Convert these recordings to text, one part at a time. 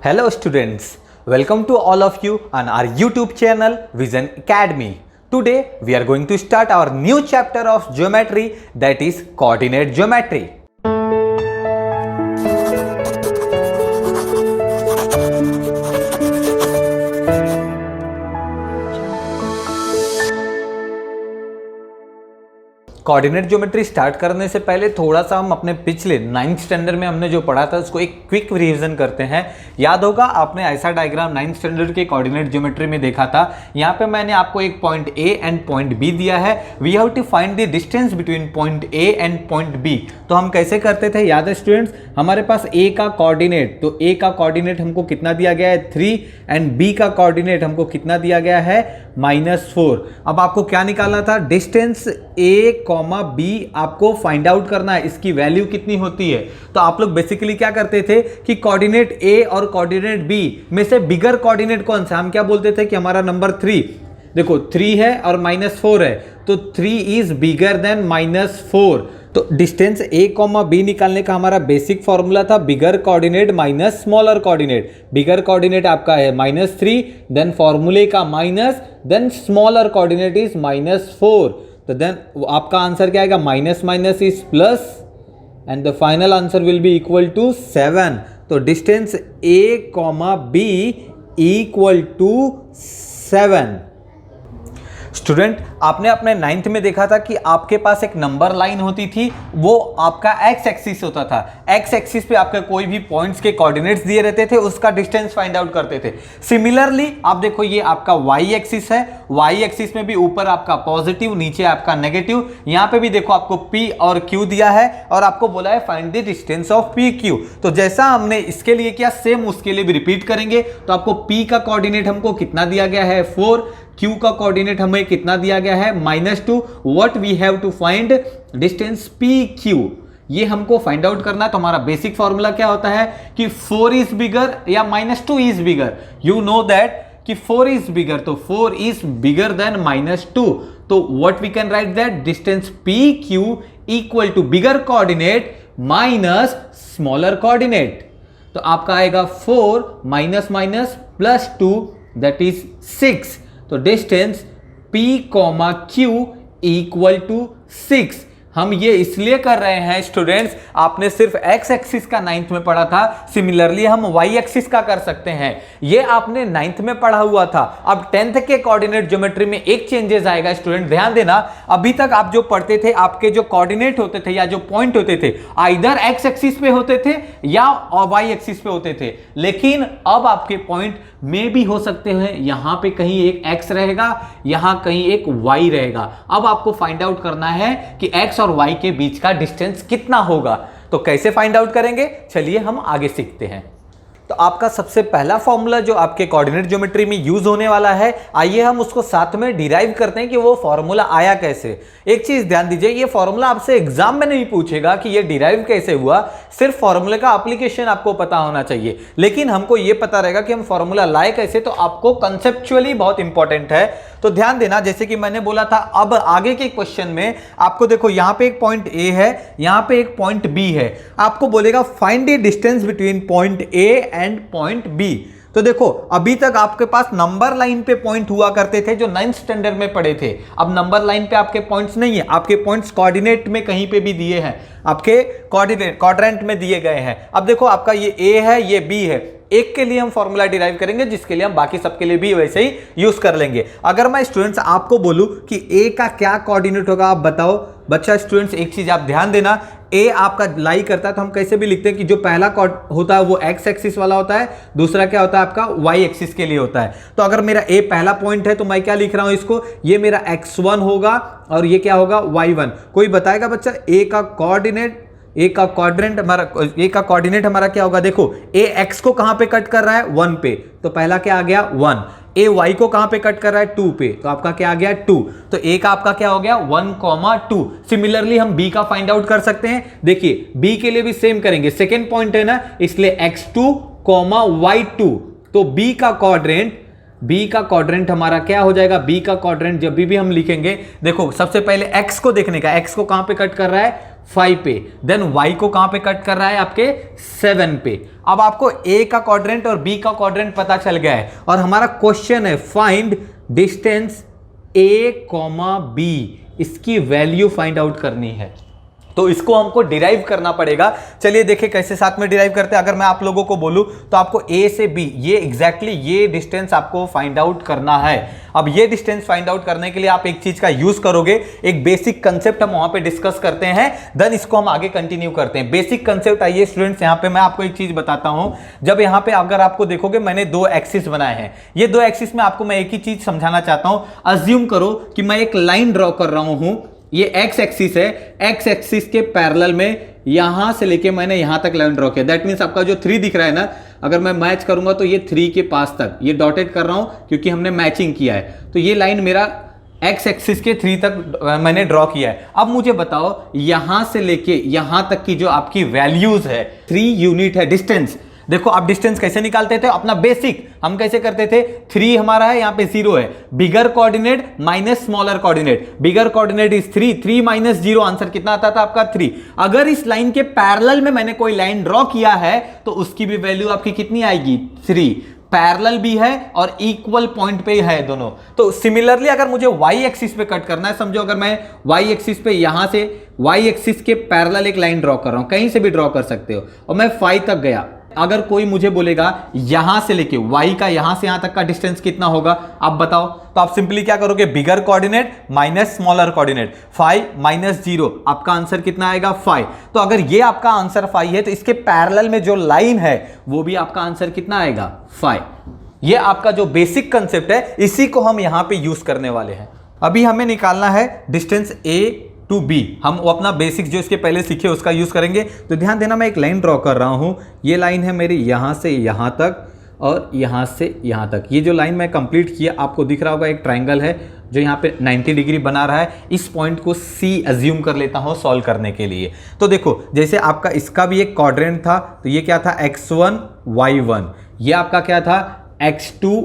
Hello students, welcome to all of you on our YouTube channel Vision Academy. Today we are going to start our new chapter of geometry, that is coordinate geometry. Coordinate geometry start करने से पहले थोड़ा सा हम अपने पिछले 9th standard में हमने जो पढ़ा था उसको एक क्विक रिवीजन करते हैं। याद होगा आपने ऐसा डायग्राम 9th स्टैंडर्ड के कोऑर्डिनेट ज्योमेट्री में देखा था। यहाँ पे मैंने आपको एक point A and point B दिया है। We have to find the distance between point A and point B. तो हम कैसे करते थे, याद है स्टूडेंट्स? हमारे पास ए का कोऑर्डिनेट, तो ए का कोऑर्डिनेट हमको कितना दिया गया है 3 एंड बी का कोऑर्डिनेट हमको कितना दिया गया है -4। अब आपको क्या निकालना था, डिस्टेंस ए कॉमा बी आपको फाइंड आउट करना है, इसकी वैल्यू कितनी होती है। तो आप लोग बेसिकली क्या करते थे कि कोऑर्डिनेट ए और कोऑर्डिनेट बी में से बिगर कोऑर्डिनेट कौन सा, हम क्या बोलते थे कि हमारा नंबर 3, देखो 3 है और -4 है, तो 3 इज बिगर देन -4। तो डिस्टेंस ए कॉमा बी निकालने का हमारा बेसिक फॉर्मूला था bigger coordinate minus smaller coordinate. Bigger coordinate आपका है -3, देन फॉर्मूले का minus, then smaller coordinate is -4। तो देन आपका आंसर क्या आएगा, minus minus is plus and the final answer will be equal to 7। तो distance A comma B equal to 7। Student, आपने अपने 9th में देखा था कि आपके पास एक नंबर लाइन होती थी, वो आपका एक्स एक्सिस होता था। एक्स एक्सिस पे आपके कोई भी पॉइंट्स के कोऑर्डिनेट्स दिए रहते थे, उसका डिस्टेंस फाइंड आउट करते थे। सिमिलरली आप देखो ये आपका वाई एक्सिस है, वाई एक्सिस में भी ऊपर आपका पॉजिटिव, नीचे आपका नेगेटिव। यहां पे भी देखो आपको पी और क्यू दिया है और आपको बोला है find the distance of P Q. तो जैसा हमने इसके लिए किया सेम उसके लिए भी रिपीट करेंगे। तो आपको पी का कोऑर्डिनेट हमको कितना दिया गया है 4, Q का कोऑर्डिनेट हमें कितना दिया गया है -2। What we have to find, distance PQ, ये हमको फाइंड आउट करना है। तो हमारा बेसिक फॉर्मूला क्या होता है कि 4 इज बिगर या -2 is bigger. You know that कि 4 इज बिगर, तो 4 इज बिगर देन -2। तो what we can write that, distance PQ equal to bigger coordinate minus smaller coordinate. तो आपका आएगा 4 माइनस माइनस +2 दैट इज 6। तो distance P, Q equal to 6। हम ये इसलिए कर रहे हैं स्टूडेंट्स, आपने सिर्फ एक्स एक्सिस का 9th में पढ़ा था, सिमिलरली हम वाई एक्सिस का कर सकते हैं। ये आपने 9th में पढ़ा हुआ था। अब 10th के कोऑर्डिनेट ज्योमेट्री में एक चेंजेस आएगा स्टूडेंट, ध्यान देना। अभी तक आप जो पढ़ते थे, आपके जो कोऑर्डिनेट होते थे या जो पॉइंट होते थे आइदर एक्स एक्सिस पे होते थे या वाई एक्सिस पे होते थे, लेकिन अब आपके पॉइंट में भी हो सकते हैं यहां पे कहीं एक x रहेगा, यहां कहीं एक y रहेगा। अब आपको फाइंड आउट करना है कि x और y के बीच का डिस्टेंस कितना होगा। तो कैसे फाइंड आउट करेंगे, चलिए हम आगे सीखते हैं। तो आपका सबसे पहला फॉर्मूला जो आपके कोऑर्डिनेट ज्योमेट्री में यूज होने वाला है, आइए हम उसको साथ में डिराइव करते हैं कि वो फॉर्मूला आया कैसे। एक चीज ध्यान दीजिए, ये फॉर्मूला आपसे एग्जाम में नहीं पूछेगा कि ये डिराइव कैसे हुआ, सिर्फ फॉर्मूले का एप्लीकेशन आपको पता होना चाहिए। लेकिन हमको ये पता रहेगा कि हम फॉर्मूला लाए कैसे, तो आपको कंसेप्चुअली बहुत इंपॉर्टेंट है। तो ध्यान देना, जैसे कि मैंने बोला था, अब आगे के क्वेश्चन में आपको देखो यहां पे एक पॉइंट ए है, यहां पे एक पॉइंट बी है। आपको बोलेगा find the distance between point A and point B. तो देखो अभी तक आपके पास नंबर लाइन पे पॉइंट हुआ करते थे जो 9th स्टैंडर्ड में पढ़े थे। अब नंबर लाइन पे आपके पॉइंट्स नहीं है, आपके पॉइंट्स कोऑर्डिनेट में कहीं पे भी दिए हैं, आपके कोऑर्डिनेट क्वाड्रेंट में दिए गए हैं। अब देखो आपका ये ए है, ये बी है। एक के लिए हम फॉर्मूला डिराइव करेंगे, जिसके लिए हम बाकी सबके लिए भी वैसे ही यूज कर लेंगे। अगर मैं स्टूडेंट्स आपको बोलूं कि ए का क्या कोऑर्डिनेट होगा, आप बताओ। बच्चा स्टूडेंट्स एक चीज आप ध्यान देना, ए आपका लाई करता है तो हम कैसे भी लिखते हैं कि जो पहला होता है वो एक्स एक्सिस वाला होता है, दूसरा क्या होता है आपका वाई एक्सिस के लिए होता है। तो अगर मेरा ए पहला पॉइंट है तो मैं क्या लिख रहा हूं इसको, ये मेरा x1 होगा और ये क्या होगा y1। कोई बताएगा बच्चा ए का कोऑर्डिनेट, ए का कोऑर्डिनेट हमारा क्या होगा? देखो ए एक्स को कहां पे कट कर रहा है 1 पे, तो पहला क्या आ गया 1। ए वाई को कहां पे कट कर रहा है 2 पे, तो आपका क्या आ गया 2। तो ए का आपका क्या हो गया 1,2। सिमिलरली हम बी का फाइंड आउट कर सकते हैं। देखिए बी के लिए भी सेम करेंगे, सेकेंड पॉइंट है ना, इसलिए x2, y2। तो बी का क्वाड्रेंट हमारा क्या हो जाएगा, बी का क्वाड्रेंट जब भी हम लिखेंगे, देखो सबसे पहले x को देखने का, x को कहां पे कट कर रहा है 5 पे, देन y को कहां पे कट कर रहा है आपके 7 पे। अब आपको a का क्वाड्रेंट और b का क्वाड्रेंट पता चल गया है और हमारा क्वेश्चन है फाइंड डिस्टेंस a, b, इसकी वैल्यू फाइंड आउट करनी है। तो इसको हमको डिराइव करना पड़ेगा। चलिए देखें कैसे साथ में डिराइव करते हैं। अगर मैं आप लोगों को बोलूं तो आपको a से b ये एग्जैक्टली ये डिस्टेंस आपको फाइंड आउट करना है। अब ये डिस्टेंस फाइंड आउट करने के लिए आप एक चीज का यूज करोगे, एक बेसिक कंसेप्ट हम वहां पे डिस्कस करते हैं, देन इसको हम आगे कंटिन्यू करते हैं। बेसिक कंसेप्ट आइए स्टूडेंट्स, यहां पे मैं आपको एक चीज बताता हूं। जब यहां पे अगर आपको देखोगे मैंने दो एक्सिस बनाए हैं, ये दो एक्सिस में आपको मैं एक ही चीज समझाना चाहता हूं। अज्यूम करो कि मैं एक लाइन ड्रॉ कर रहा हूं, ये एक्स एक्सिस है, एक्स एक्सिस के पैरेलल में यहां से लेके मैंने यहां तक लाइन ड्रॉ किया। दैट मींस आपका जो 3 दिख रहा है ना, अगर मैं मैच करूंगा तो ये 3 के पास तक, ये डॉटेड कर रहा हूं क्योंकि हमने मैचिंग किया है। तो ये लाइन मेरा एक्स एक्सिस के 3 तक मैंने ड्रॉ किया है। अब मुझे बताओ यहां से लेके यहां तक की जो आपकी वैल्यूज है, 3 यूनिट है डिस्टेंस। देखो आप डिस्टेंस कैसे निकालते थे, अपना बेसिक हम कैसे करते थे, 3 हमारा है, यहां पे 0 है, bigger coordinate minus smaller coordinate, bigger coordinate is 3 minus 0, answer कितना आता था आपका 3। अगर इस लाइन के पैरेलल में मैंने कोई लाइन ड्रॉ किया है तो उसकी भी वैल्यू आपकी कितनी आएगी 3, पैरेलल भी है और इक्वल पॉइंट पे है दोनों। तो सिमिलरली अगर मुझे वाई एक्सिस पे कट करना है, समझो अगर मैं वाई एक्सिस पे यहां से वाई एक्सिस के पैरेलल एक लाइन ड्रॉ कर रहा हूं, कहीं से भी ड्रॉ कर सकते हो, और मैं 5 तक गया, अगर कोई मुझे बोलेगा यहां से लेके y का यहां से यहां तक का डिस्टेंस कितना होगा आप बताओ, तो आप सिंपली क्या करोगे, bigger coordinate minus smaller coordinate, 5 minus 0, आपका आंसर कितना आएगा 5। तो अगर ये आपका आंसर 5 है तो इसके पैरेलल में जो लाइन है वो भी आपका आंसर कितना आएगा 5। ये आपका जो बेसिक कंसेप्ट है इसी को हम यहां पे यूज करने वाले हैं। अभी हमें निकालना है डिस्टेंस a टू बी, हम वो अपना बेसिक्स जो इसके पहले सीखे उसका यूज करेंगे। तो ध्यान देना, मैं एक लाइन ड्रॉ कर रहा हूं, ये लाइन है मेरी यहां से यहां तक और यहां से यहां तक। ये जो लाइन मैं कंप्लीट किया, आपको दिख रहा होगा एक ट्राइंगल है जो यहाँ पे 90 डिग्री बना रहा है। इस पॉइंट को C अज्यूम कर लेता हूँ सॉल्व करने के लिए। तो देखो जैसे आपका इसका भी एक क्वाड्रेंट था, तो ये क्या था x1 y1, ये आपका क्या था x2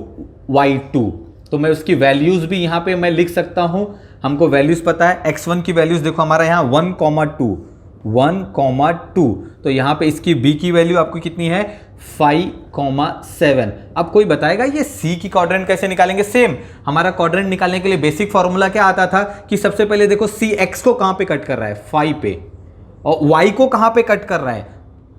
y2। तो मैं उसकी वैल्यूज भी यहाँ पे मैं लिख सकता हूँ, हमको वैल्यूज पता है। x1 की वैल्यूज देखो हमारा यहाँ 1,2, तो यहाँ पे इसकी b की वैल्यू आपको कितनी है 5,7। अब कोई बताएगा ये c की क्वाड्रेंट कैसे निकालेंगे। सेम हमारा क्वाड्रेंट निकालने के लिए बेसिक फॉर्मूला क्या आता था कि सबसे पहले देखो c x को कहां पे कट कर रहा है 5 पे, और y को कहां पे कट कर रहा है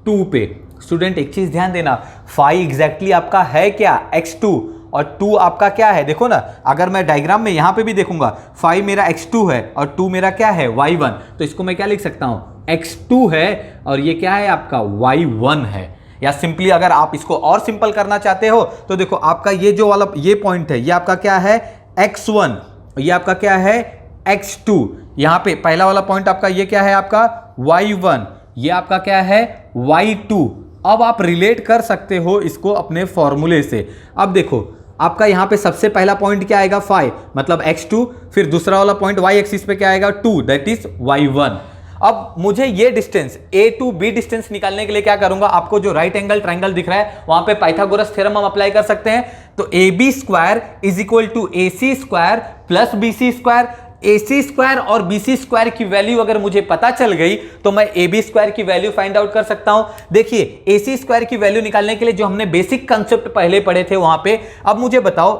2 पे। स्टूडेंट एक चीज ध्यान देना, 5 एग्जैक्टली आपका है क्या x2 और 2 आपका क्या है। देखो ना, अगर मैं डायग्राम में यहां पे भी देखूंगा 5 मेरा x2 है और 2 मेरा क्या है y1, तो इसको मैं क्या लिख सकता हूं x2 है और ये क्या है आपका y1 है। या सिंपली अगर आप इसको और सिंपल करना चाहते हो तो देखो आपका ये जो वाला ये पॉइंट है ये आपका क्या है x1, ये आपका क्या है x2, यहां पे पहला वाला पॉइंट आपका ये क्या है आपका y1, ये आपका क्या है y2। अब आप रिलेट कर सकते हो इसको अपने फॉर्मूले से। अब देखो आपका यहां पे सबसे पहला पॉइंट क्या आएगा 5 मतलब x2, फिर दूसरा वाला पॉइंट y एक्सिस पे क्या आएगा 2 दैट इज y1। अब मुझे ये distance a to b distance निकालने के लिए क्या करूंगा, आपको जो राइट एंगल ट्राइंगल दिख रहा है वहां पे पाइथागोरस थ्योरम हम अप्लाई कर सकते हैं। तो ab square is equal to ac square plus bc square. AC square और BC स्क्वायर की वैल्यू अगर मुझे पता चल गई तो मैं AB स्क्वायर की वैल्यू फाइंड आउट कर सकता हूं। देखिए AC स्क्वायर की वैल्यू निकालने के लिए जो हमने बेसिक कंसेप्ट पहले पढ़े थे वहां पे, अब मुझे बताओ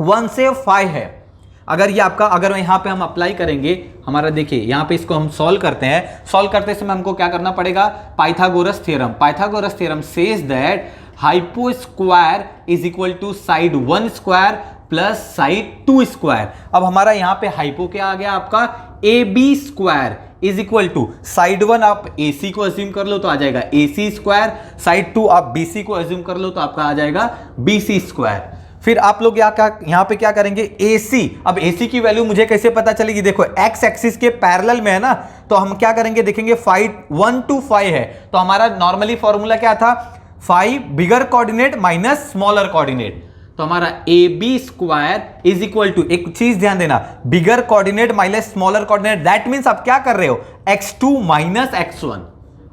1 से 5 है, अगर ये आपका अगर यहां पे हम अप्लाई करेंगे हमारा, देखिए यहां पे इसको हम सॉल्व करते हैं, सॉल्व करते समय हमको क्या करना पड़ेगा Pythagoras theorem. Pythagoras theorem says that hypo square is equal to side 1 square plus side 2 square. अब हमारा यहां पे हाइपो क्या आ गया आपका AB square is equal to side 1 आप AC को अज्यूम कर लो तो आ जाएगा AC स्क्वायर, साइड 2 आप BC को अज्यूम कर लो तो आपका आ जाएगा BC स्क्वायर। फिर आप लोग यहां पे क्या करेंगे AC। अब AC की वैल्यू मुझे कैसे पता चलेगी, देखो x एक्सिस के पैरेलल में है ना, तो हम क्या करेंगे देखेंगे 1 to 5 है, तो हमारा नॉर्मली फॉर्मूला क्या था 5 bigger coordinate minus smaller coordinate. तो हमारा AB square is equal to, एक चीज ध्यान देना, bigger coordinate minus smaller coordinate, that means आप क्या कर रहे हो x2 माइनस x1,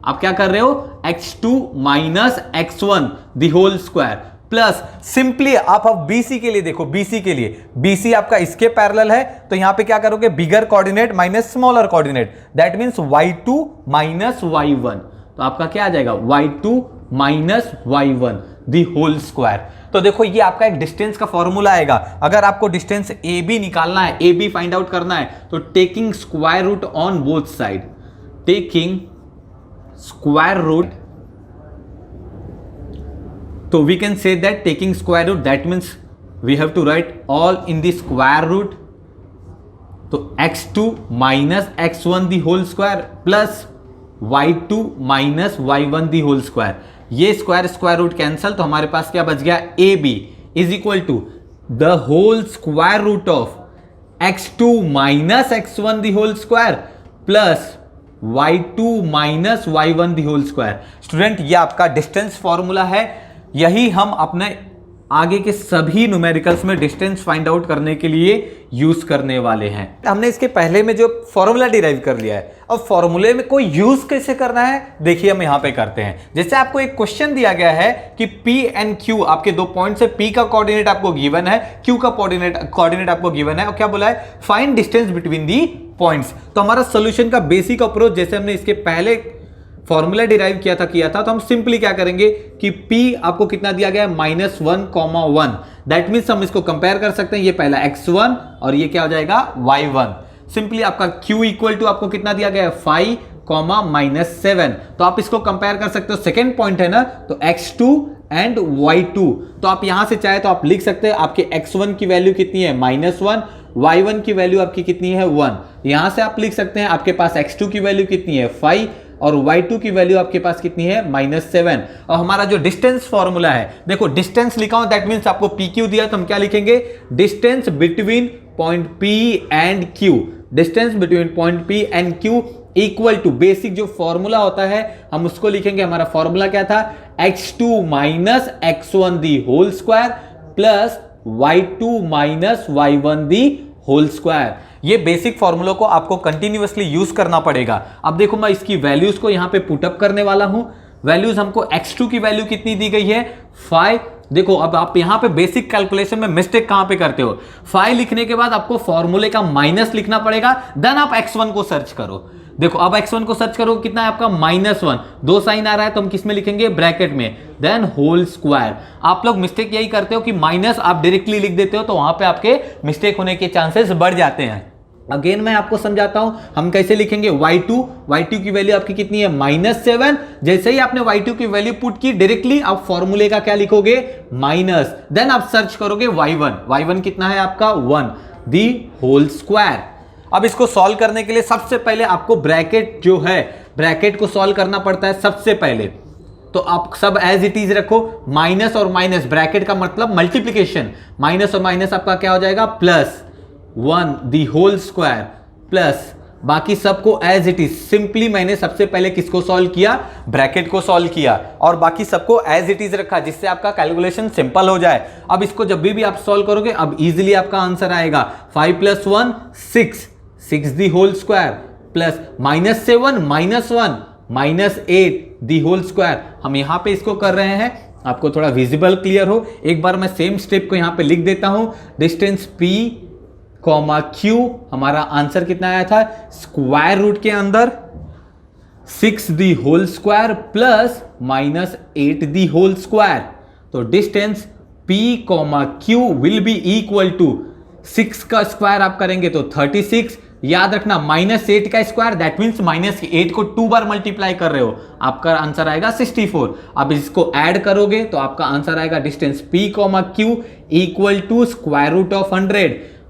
आप क्या कर रहे हो x2 minus x1 the whole square. Plus simply आप अब BC के लिए देखो, BC के लिए BC आपका इसके पैरेलल है, तो यहां पे क्या करोगे, bigger coordinate minus smaller coordinate, that means y2 minus y1, तो आपका क्या आ जाएगा y2 minus y1 the whole square. तो देखो ये आपका एक डिस्टेंस का फॉर्मूला आएगा। अगर आपको डिस्टेंस AB निकालना है, AB फाइंड आउट करना है, तो taking square root on both side, taking square root, तो we can say that taking square root, that means we have to write all in the square root, तो x2 minus x1 the whole square plus y2 minus y1 the whole square. ये square square root cancel, तो हमारे पास क्या बच गया, AB is equal to the whole square root of x2 minus x1 the whole square plus y2 minus y1 the whole square. Student ये आपका distance formula है, यही हम अपने आगे के सभी न्यूमेरिकल्स में डिस्टेंस फाइंड आउट करने के लिए यूज करने वाले हैं। हमने इसके पहले में जो फॉर्मूला डिराइव कर लिया है, अब फॉर्मूले में कोई यूज कैसे करना है देखिए हम यहां पे करते हैं। जैसे आपको एक क्वेश्चन दिया गया है कि P एंड Q आपके दो पॉइंट्स है, P का कोऑर्डिनेट आपको गिवन है, Q का कोऑर्डिनेट आपको गिवन है, और क्या बोला है, find distance between the points. तो हमारा सोल्यूशन का बेसिक अप्रोच, जैसे हमने इसके पहले फॉर्मूला डिराइव किया था, तो हम सिंपली क्या करेंगे कि P आपको कितना दिया गया है, -1,1, दैट मीन्स हम इसको कंपेयर कर सकते हैं, ये पहला x1 और ये क्या हो जाएगा y1। सिंपली आपका Q इक्वल टू आपको कितना दिया गया है, 5, -7, तो आप इसको कंपेयर कर सकते हो, सेकेंड पॉइंट है ना, तो x2 एंड y2, तो आप यहां से चाहे तो आप लिख सकते हैं आपके x1 की वैल्यू कितनी है, -1, y1 की वैल्यू आपकी कितनी है, 1। यहां से आप लिख सकते हैं आपके पास x2 की वैल्यू कितनी है, 5, और y2 की वैल्यू आपके पास कितनी है, -7। और हमारा जो डिस्टेंस फॉर्मूला है, देखो डिस्टेंस लिखा हूं, दैट मींस आपको PQ दिया, तो हम क्या लिखेंगे, distance between point P and Q, distance between point P and Q equal to, basic जो फॉर्मूला होता है हम उसको लिखेंगे। हमारा फॉर्मूला क्या था, x2 minus x1 the whole square plus y2 minus y1 the whole square. ये बेसिक फॉर्मूला को आपको कंटिन्यूअसली यूज करना पड़ेगा। अब देखो मैं इसकी वैल्यूज को यहां पे पुटअप करने वाला हूं। वैल्यूज हमको x2 की वैल्यू कितनी दी गई है, 5। देखो अब आप यहां पे बेसिक कैलकुलेशन में मिस्टेक कहां पे करते हो, 5 लिखने के बाद आपको फॉर्मूले का माइनस लिखना पड़ेगा, देन आप x1 को सर्च करो। देखो अब x1 को सर्च करो, कितना है आपका, -1, 2 साइन आ रहा है, तो हम किस में लिखेंगे, ब्रैकेट में, देन होल स्क्वायर। आप लोग मिस्टेक यही करते हो कि माइनस आप डायरेक्टली लिख देते हो, तो वहां पे आपके मिस्टेक होने के चांसेस बढ़ जाते हैं। अगेन मैं आपको समझाता हूं हम कैसे लिखेंगे, y2 की वैल्यू आपकी कितनी है, -7। जैसे ही आपने y2 की वैल्यू पुट की, डायरेक्टली आप फॉर्मूले का क्या लिखोगे, माइनस, देन आप सर्च करोगे y1 कितना है आपका, 1 दी होल स्क्वायर। अब इसको सॉल्व करने के लिए सबसे पहले आपको ब्रैकेट जो है, ब्रैकेट को सॉल्व करना पड़ता है सबसे पहले। तो आप सब एज इट इज रखो, माइनस और माइनस, ब्रैकेट का मतलब मल्टीप्लीकेशन, माइनस और माइनस आपका क्या हो जाएगा, +1 दी होल स्क्वायर प्लस बाकी सबको एज इट इज। सिंपली मैंने सबसे पहले किसको सॉल्व किया, ब्रैकेट को सॉल्व किया, और बाकी सबको एज इट इज रखा, जिससे आपका कैलकुलेशन सिंपल हो जाए। अब इसको जब भी आप सॉल्व करोगे, अब इजीली आपका आंसर आएगा 5 + 1 6 the whole square plus -7 -1 -8 the whole square. हम यहां पे इसको कर रहे हैं, आपको थोड़ा विजिबल क्लियर हो, एक बार मैं सेम स्टेप को यहां पे लिख देता हूं। डिस्टेंस P, Q, हमारा आंसर कितना आया था, स्क्वायर रूट के अंदर 6 the whole square plus -8 the whole square. तो distance P, Q will be equal to 6 का स्क्वायर आप करेंगे तो 36, याद रखना -8 का स्क्वायर, दैट मींस -8 को 2 बार मल्टीप्लाई कर रहे हो, आपका आंसर आएगा 64। अब इसको ऐड करोगे तो आपका आंसर आएगा distance P, Q equal to square root of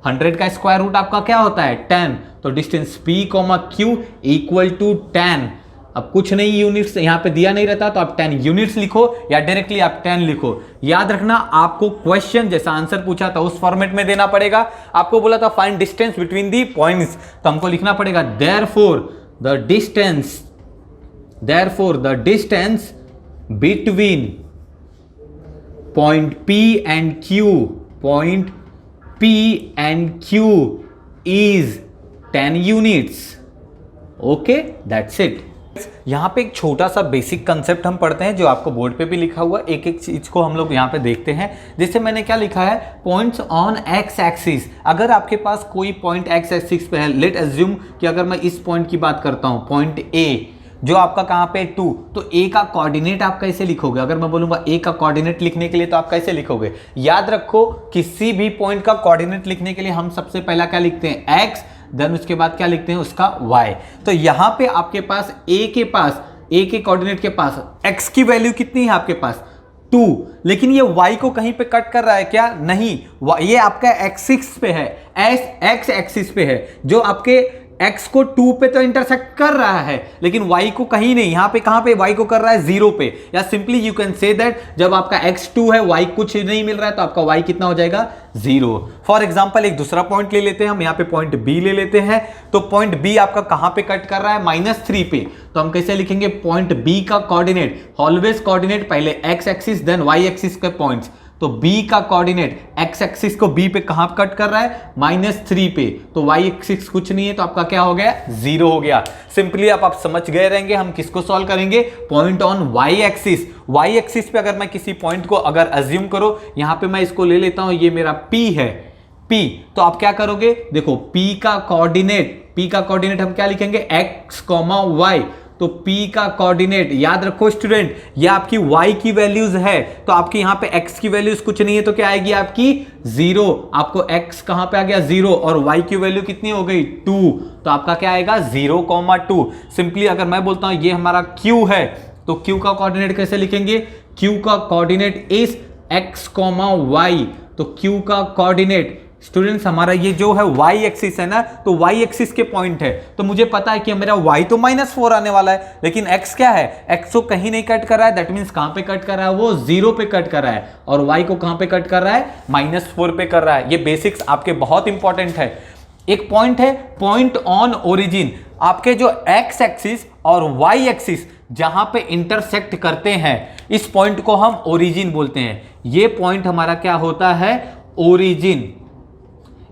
100 का स्क्वायर रूट आपका क्या होता है, 10। तो distance P, Q equal to 10। अब कुछ नहीं यूनिट्स यहां पे दिया नहीं रहता, तो आप 10 यूनिट्स लिखो या डायरेक्टली आप 10 लिखो। याद रखना आपको क्वेश्चन जैसा आंसर पूछा था उस फॉर्मेट में देना पड़ेगा। आपको बोला था find distance between the points, तो हमको लिखना पड़ेगा therefore the distance between point P and Q is 10 units. Okay, that's it. यहाँ पे एक छोटा सा बेसिक कंसेप्ट हम पढ़ते हैं जो आपको बोर्ड पे भी लिखा हुआ, एक एक चीज को हम लोग यहाँ पे देखते हैं। जैसे मैंने क्या लिखा है, पॉइंट्स ऑन एक्स एक्सिस। अगर आपके पास कोई पॉइंट एक्स एक्सिस पे है, लेट अज्यूम कि अगर मैं इस पॉइंट की बात करता हूँ, पॉइंट ए जो आपका कहाँ पे 2, तो ए का कोऑर्डिनेट आप कैसे लिखोगे? अगर मैं बोलूंगा ए का कोऑर्डिनेट लिखने के लिए तो आप कैसे लिखोगे? याद रखो किसी भी पॉइंट का कोऑर्डिनेट लिखने के लिए हम सबसे पहला क्या लिखते हैं, एक्स, देन उसके बाद क्या लिखते हैं उसका y। तो यहां पे आपके पास a के कोऑर्डिनेट के पास x की वैल्यू कितनी है आपके पास 2, लेकिन ये y को कहीं पे कट कर रहा है क्या? नहीं, ये आपका एक्सिस पे है, x एक्सिस पे है, जो आपके x को 2 पे तो इंटरसेक्ट कर रहा है, लेकिन y को कहीं नहीं। यहां पे कहां पे y को कर रहा है 0 पे, या simply you can say that जब आपका x 2 है, y कुछ नहीं मिल रहा है, तो आपका y कितना हो जाएगा 0। फॉर एग्जांपल एक दूसरा पॉइंट ले लेते हैं हम, यहां पे पॉइंट b ले लेते हैं। तो पॉइंट b आपका कहां पे कट कर रहा है, -3 पे। तो हम कैसे लिखेंगे, पॉइंट b का कोऑर्डिनेट, ऑलवेज कोऑर्डिनेट पहले x axis then y axis के पॉइंट्स। तो b का कोऑर्डिनेट x एक्सिस को b पे कहां कट कर रहा है, -3 पे। तो y एक्सिस कुछ नहीं है, तो आपका क्या हो गया, 0 हो गया। सिंपली आप समझ गए रहेंगे हम किसको सॉल्व करेंगे, point on y axis. y axis पे अगर मैं किसी पॉइंट को अगर अज्यूम करो, यहां पे मैं इसको ले लेता हूं, ये मेरा p है, p। तो आप क्या करोगे, देखो p का कोऑर्डिनेट हम क्या लिखेंगे, x, y। तो p का कोऑर्डिनेट याद रखो स्टूडेंट, ये आपकी y की वैल्यूज है, तो आपकी यहां पे x की वैल्यूज कुछ नहीं है, तो क्या आएगी आपकी 0। आपको x कहां पे आ गया 0, और y की वैल्यू कितनी हो गई 2, तो आपका क्या आएगा 0,2। सिंपली अगर मैं बोलता हूं ये हमारा q है, तो q का कोऑर्डिनेट कैसे लिखेंगे, q का कोऑर्डिनेट इज x, y। तो q का कोऑर्डिनेट स्टूडेंट्स हमारा ये जो है y एक्सिस है ना, तो y एक्सिस के पॉइंट है, तो मुझे पता है कि मेरा y तो -4 आने वाला है, लेकिन x क्या है, x को कहीं नहीं कट कर रहा है, दैट मींस कहां पे कट कर रहा है, वो 0 पे कट कर रहा है, और y को कहां पे कट कर रहा है, -4 पे कर रहा है। ये बेसिक्स आपके बहुत इंपॉर्टेंट है। एक पॉइंट है पॉइंट ऑन ओरिजिन, आपके जो x एक्सिस और y एक्सिस जहां पे इंटरसेक्ट करते हैं, इस पॉइंट को हम ओरिजिन बोलते हैं। ये पॉइंट हमारा क्या होता है, ओरिजिन।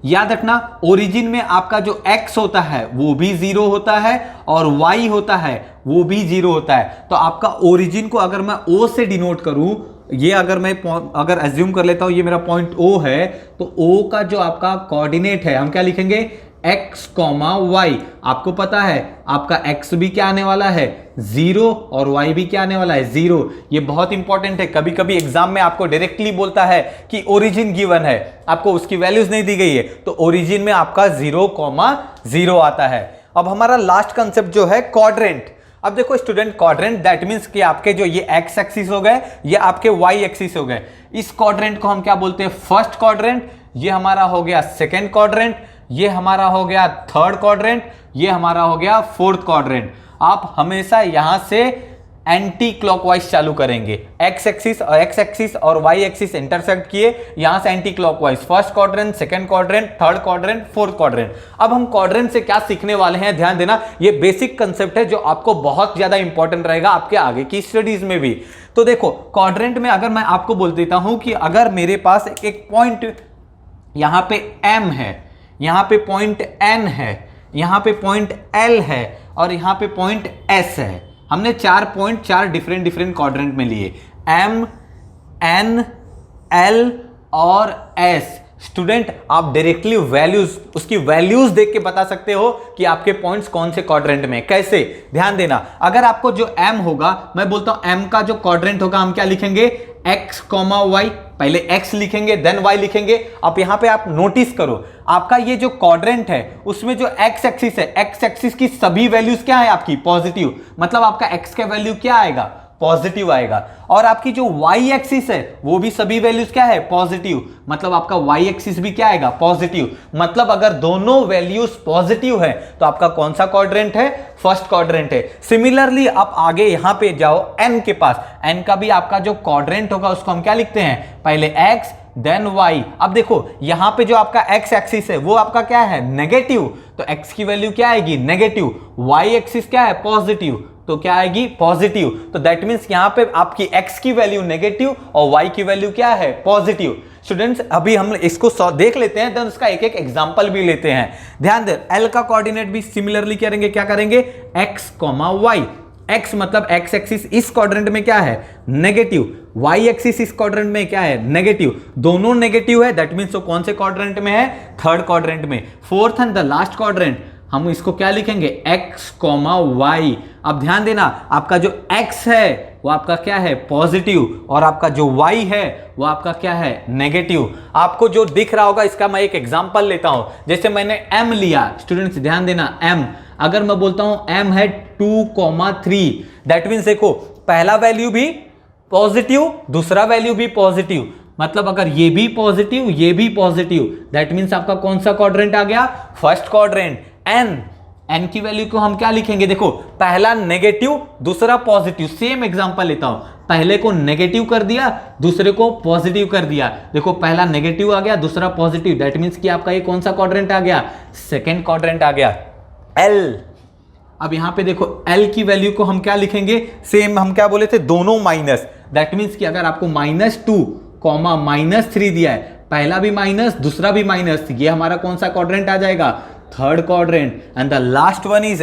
याद रखना ओरिजिन में आपका जो x होता है वो भी 0 होता है, और y होता है वो भी 0 होता है। तो आपका ओरिजिन को अगर मैं O से डिनोट करूं, ये अगर अज्यूम कर लेता हूं ये मेरा पॉइंट O है, तो O का जो आपका कोऑर्डिनेट है हम क्या लिखेंगे, x, y। आपको पता है आपका x भी क्या आने वाला है 0, और y भी क्या आने वाला है 0। ये बहुत इंपॉर्टेंट है, कभी कभी एग्जाम में आपको डायरेक्टली बोलता है कि ओरिजिन गिवन है, आपको उसकी वैल्यूज नहीं दी गई है, तो ओरिजिन में आपका 0,0 आता है। अब हमारा लास्ट कंसेप्ट जो है क्वाड्रेंट। अब देखो स्टूडेंट, क्वाड्रेंट दैट मींस कि आपके जो ये x एक्सिस हो गए, ये आपके y एक्सिस हो गए। इस क्वाड्रेंट को हम क्या बोलते हैं, फर्स्ट क्वाड्रेंट। ये हमारा हो गया सेकंड क्वाड्रेंट, ये हमारा हो गया थर्ड क्वाड्रेंट, ये हमारा हो गया फोर्थ क्वाड्रेंट। आप हमेशा यहां से एंटी क्लॉकवाइज चालू करेंगे, x एक्सिस और y एक्सिस इंटरसेक्ट किए, यहां से anti clockwise, first quadrant, second quadrant, third quadrant, fourth quadrant. अब हम क्वाड्रेंट से क्या सीखने वाले हैं, ध्यान देना, ये बेसिक कंसेप्ट है जो आपको बहुत ज्यादा इंपॉर्टेंट रहेगा आपके आगे की स्टडीज में भी। तो देखो क्वाड्रेंट में अगर मैं आपको बोल देता हूं कि अगर मेरे पास एक पॉइंट यहां पे m है, यहां पे पॉइंट n है, यहां पे पॉइंट l है, और यहां पे पॉइंट s है। हमने 4 पॉइंट 4 डिफरेंट क्वाड्रेंट में लिए, m, n, l और s। स्टूडेंट आप डायरेक्टली उसकी वैल्यूज देख के बता सकते हो कि आपके पॉइंट्स कौन से क्वाड्रेंट में। कैसे, ध्यान देना, अगर आपको जो m होगा, मैं बोलता हूं m का जो क्वाड्रेंट होगा हम क्या लिखेंगे, x, y। पहले x लिखेंगे देन y लिखेंगे। अब यहां पे आप नोटिस करो, आपका ये जो क्वाड्रेंट है उसमें जो x एक्सिस है, x एक्सिस की सभी वैल्यूज क्या है आपकी, पॉजिटिव। मतलब आपका x का वैल्यू क्या आएगा, पॉजिटिव आएगा। और आपकी जो y एक्सिस है वो भी सभी वैल्यूज क्या है, पॉजिटिव। मतलब आपका y एक्सिस भी क्या आएगा, पॉजिटिव। मतलब अगर दोनों वैल्यूज पॉजिटिव है तो आपका कौन सा क्वाड्रेंट है, फर्स्ट क्वाड्रेंट है। सिमिलरली आप आगे यहां पे जाओ n के पास, n का भी आपका जो क्वाड्रेंट होगा उसको हम क्या लिखते हैं, पहले x देन y। अब देखो यहां पे जो आपका x एक्सिस है वो आपका क्या है, नेगेटिव, तो x की वैल्यू क्या आएगी, नेगेटिव। y एक्सिस क्या है, पॉजिटिव, तो क्या आएगी, पॉजिटिव। तो दैट मींस यहां पे आपकी x की वैल्यू नेगेटिव और y की वैल्यू क्या है, पॉजिटिव। स्टूडेंट्स अभी हम इसको देख लेते हैं, देन उसका एक एक एग्जांपल भी लेते हैं। ध्यान दे, l का कोऑर्डिनेट भी सिमिलरली करेंगे, क्या करेंगे, x, y। x मतलब x एक्सिस इस क्वाड्रेंट में क्या है, नेगेटिव, y एक्सिस इस क्वाड्रेंट में क्या है, नेगेटिव, दोनों नेगेटिव है, दैट मीन्स वो कौन से क्वाड्रेंट में है, थर्ड क्वाड्रेंट में। Fourth and the last quadrant हम इसको क्या लिखेंगे, x, y। अब ध्यान देना, आपका जो x है वो आपका क्या है, पॉजिटिव, और आपका जो y है वो आपका क्या है, नेगेटिव। आपको जो दिख रहा होगा इसका मैं एक एग्जांपल लेता हूं, जैसे मैंने m लिया, स्टूडेंट्स ध्यान देना, m अगर मैं बोलता हूं m है 2,3, दैट मीन्स देखो पहला वैल्यू भी पॉजिटिव, दूसरा वैल्यू भी पॉजिटिव, मतलब अगर ये भी पॉजिटिव ये भी पॉजिटिव, दैट मीन्स आपका कौन सा क्वाड्रेंट आ गया, फर्स्ट क्वाड्रेंट। n की वैल्यू को हम क्या लिखेंगे, देखो पहला नेगेटिव दूसरा पॉजिटिव, सेम एग्जांपल लेता हूं, पहले को नेगेटिव कर दिया दूसरे को पॉजिटिव कर दिया, देखो पहला नेगेटिव आ गया दूसरा पॉजिटिव, दैट मीन्स कि आपका ये कौन सा क्वाड्रेंट आ गया, सेकंड क्वाड्रेंट आ गया, L। अब यहां पे देखो L की वैल्यू को हम क्या लिखेंगे, सेम हम क्या बोले थे, दोनों माइनस, दैट मीन्स कि अगर आपको -2, -3 दिया है, पहला भी माइनस दूसरा भी माइनस, ये हमारा कौन सा क्वाड्रेंट आ जाएगा, third quadrant. And the last one is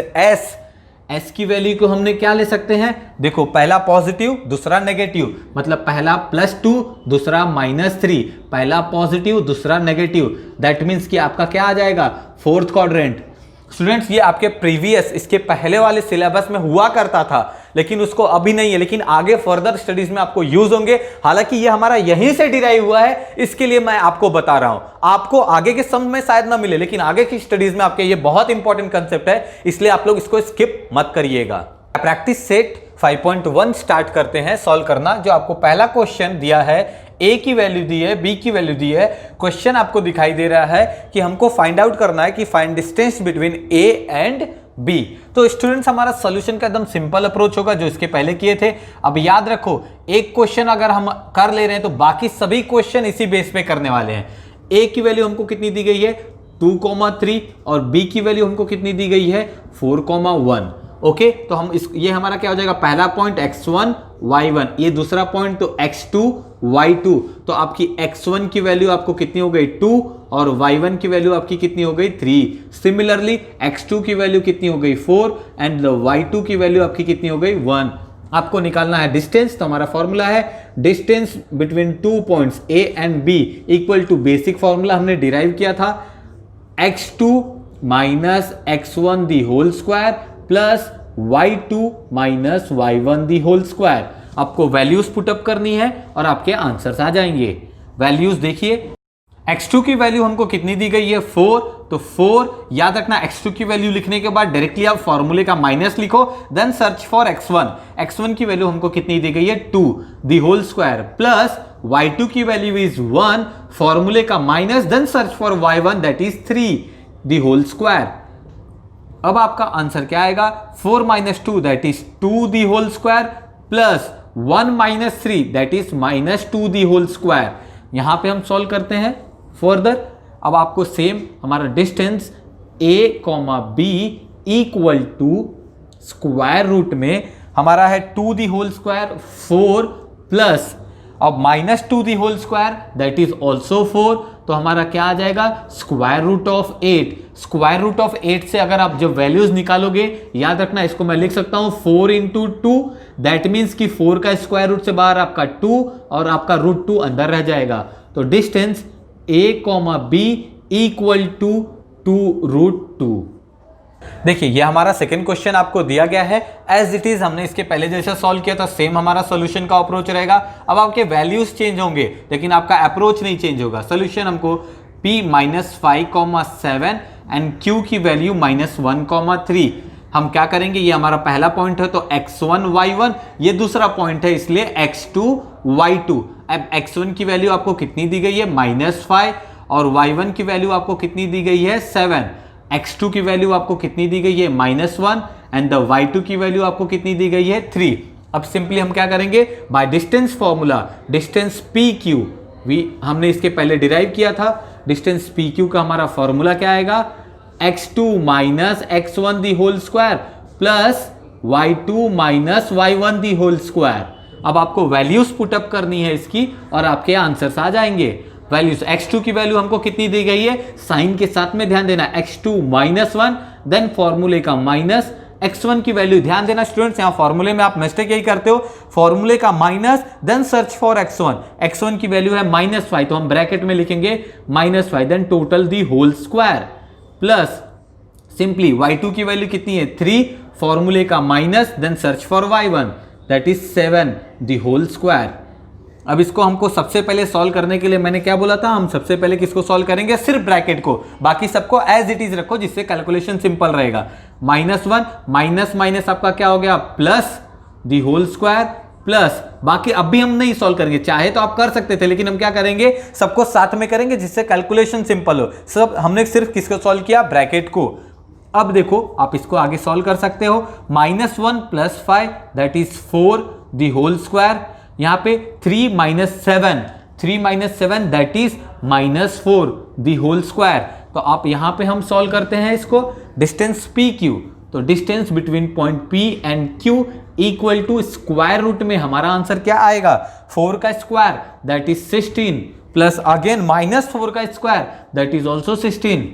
S की वैल्यू को हमने क्या ले सकते हैं, देखो पहला पॉजिटिव दूसरा नेगेटिव, मतलब पहला +2 दूसरा -3, पहला पॉजिटिव दूसरा नेगेटिव, दैट मीन्स कि आपका क्या आ जाएगा, फोर्थ क्वाड्रेंट। स्टूडेंट्स ये आपके प्रीवियस इसके पहले वाले सिलेबस में हुआ करता था, लेकिन उसको अभी नहीं है, लेकिन आगे फर्दर स्टडीज में आपको यूज होंगे। हालांकि ये हमारा यहीं से डिराइव हुआ है, इसके लिए मैं आपको बता रहा हूं, आपको आगे के सम में शायद ना मिले, लेकिन आगे की स्टडीज में आपके ये बहुत इंपॉर्टेंट कंसेप्ट है, इसलिए आप लोग इसको स्किप मत करिएगा। प्रैक्टिस सेट 5.1 स्टार्ट करते हैं सॉल्व करना। जो आपको पहला क्वेश्चन दिया है, a की वैल्यू दी है, b की वैल्यू दी है, क्वेश्चन आपको दिखाई दे रहा है कि हमको फाइंड आउट करना है कि find distance between a and b। तो स्टूडेंट्स हमारा सॉल्यूशन का एकदम सिंपल अप्रोच होगा जो इसके पहले किए थे। अब याद रखो, एक क्वेश्चन अगर हम कर ले रहे हैं तो बाकी सभी क्वेश्चन इसी बेस पे करने वाले हैं। a की वैल्यू हमको कितनी दी गई है, 2,3, और b की वैल्यू हमको कितनी दी गई है, 4,1। ओके, तो हम ये हमारा क्या हो जाएगा, पहला पॉइंट x1 y1, ये दूसरा पॉइंट तो x2 y2, तो आपकी x1 की वैल्यू आपको कितनी हो गई 2, और y1 की वैल्यू आपकी कितनी हो गई 3। सिमिलरली x2 की वैल्यू कितनी हो गई 4, एंड y2 की वैल्यू आपकी कितनी हो गई 1। आपको निकालना है डिस्टेंस, तो हमारा फॉर्मूला है distance between 2 points a and b equal to, basic formula हमने डिराइव किया था, x2 minus x1 the whole square plus y2 minus y1 the whole square. आपको वैल्यूज पुटअप करनी है और आपके आंसर्स आ जाएंगे। वैल्यूज देखिए, x2 की वैल्यू हमको कितनी दी गई है 4, तो 4 याद रखना, x2 की वैल्यू लिखने के बाद डायरेक्टली आप फॉर्मूले का माइनस लिखो, then search for x1। x1 की वैल्यू हमको कितनी दी गई है 2 the whole square, plus y2 की वैल्यू इज 1, फॉर्मूले का minus, then search for y1 that is 3 the whole square. अब आपका आंसर क्या आएगा, 4 - 2 that is 2 the whole square, plus 1 - 3 that is -2 the whole square. यहां पे हम सॉल्व करते हैं फर्दर। अब आपको सेम हमारा distance a, b equal to square root में हमारा है 2 दी होल स्क्वायर 4 प्लस, अब -2 the whole square that is also 4, तो हमारा क्या आ जाएगा, square root of 8। Square root of 8 से अगर आप जब वैल्यूज निकालोगे, याद रखना इसको मैं लिख सकता हूं 4 × 2, दैट मीन्स कि 4 का स्क्वायर रूट से बाहर आपका 2 और आपका √2 अंदर रह जाएगा। तो distance a, b equal to 2√2। देखिए ये हमारा सेकंड क्वेश्चन आपको दिया गया है, एज इट इज हमने इसके पहले जैसा सॉल्व किया था सेम हमारा सॉल्यूशन का अप्रोच रहेगा। अब आपके वैल्यूज चेंज होंगे लेकिन आपका अप्रोच नहीं चेंज होगा। सॉल्यूशन हमको p -5,7 एंड q की वैल्यू -1,3। हम क्या करेंगे, ये हमारा पहला पॉइंट है तो x1 y1, ये दूसरा पॉइंट है इसलिए x2 y2। अब x1 की वैल्यू आपको कितनी दी गई है -5, और y1 की वैल्यू आपको कितनी दी गई है 7। x2 की वैल्यू आपको कितनी दी गई है -1, एंड द y2 की वैल्यू आपको कितनी दी गई है 3। अब सिंपली हम क्या करेंगे, by distance formula, distance PQ हमने इसके पहले डिराइव किया था। डिस्टेंस PQ का हमारा फॉर्मूला क्या आएगा, x2 minus x1 the whole square plus y2 minus y1 the whole square. अब आपको वैल्यूज पुटअप करनी है इसकी और आपके आंसर्स आ जाएंगे। वैल्यूज, x2 की वैल्यू हमको कितनी दी गई है, साइन के साथ में ध्यान देना, x2 -1, देन फॉर्मूले का माइनस, x1 की वैल्यू, ध्यान देना स्टूडेंट्स, यहाँ फॉर्मूले में आप मिस्टेक यही करते हो, फॉर्मूले का minus then search for x1 की वैल्यू है -5, तो हम ब्रैकेट में लिखेंगे -5, then total the whole square plus simply y2 की वैल्यू कितनी है 3, फॉर्मूले का minus then search for y1 that is 7 the whole square. अब इसको हमको सबसे पहले सॉल्व करने के लिए मैंने क्या बोला था, हम सबसे पहले किसको सॉल्व करेंगे, सिर्फ ब्रैकेट को, बाकी सबको एज इट इज रखो जिससे कैलकुलेशन सिंपल रहेगा। -1 माइनस माइनस आपका क्या हो गया plus the whole square plus, बाकी अब भी हम नहीं सॉल्व करेंगे, चाहे तो आप कर सकते थे लेकिन हम क्या करेंगे सबको साथ में करेंगे जिससे कैलकुलेशन सिंपल हो। सब हमने सिर्फ किसको सॉल्व किया, ब्रैकेट को। अब देखो आप इसको आगे सॉल्व कर सकते हो, -1 + 5 that is 4 the whole square, यहां पे 3 - 7 that is -4 the whole square. तो आप यहां पे हम सॉल्व करते हैं इसको, डिस्टेंस PQ, तो distance between point P and Q equal to square root में हमारा आंसर क्या आएगा, 4 का square that is 16 plus again -4 का स्क्वायर दैट इज ऑल्सो 16,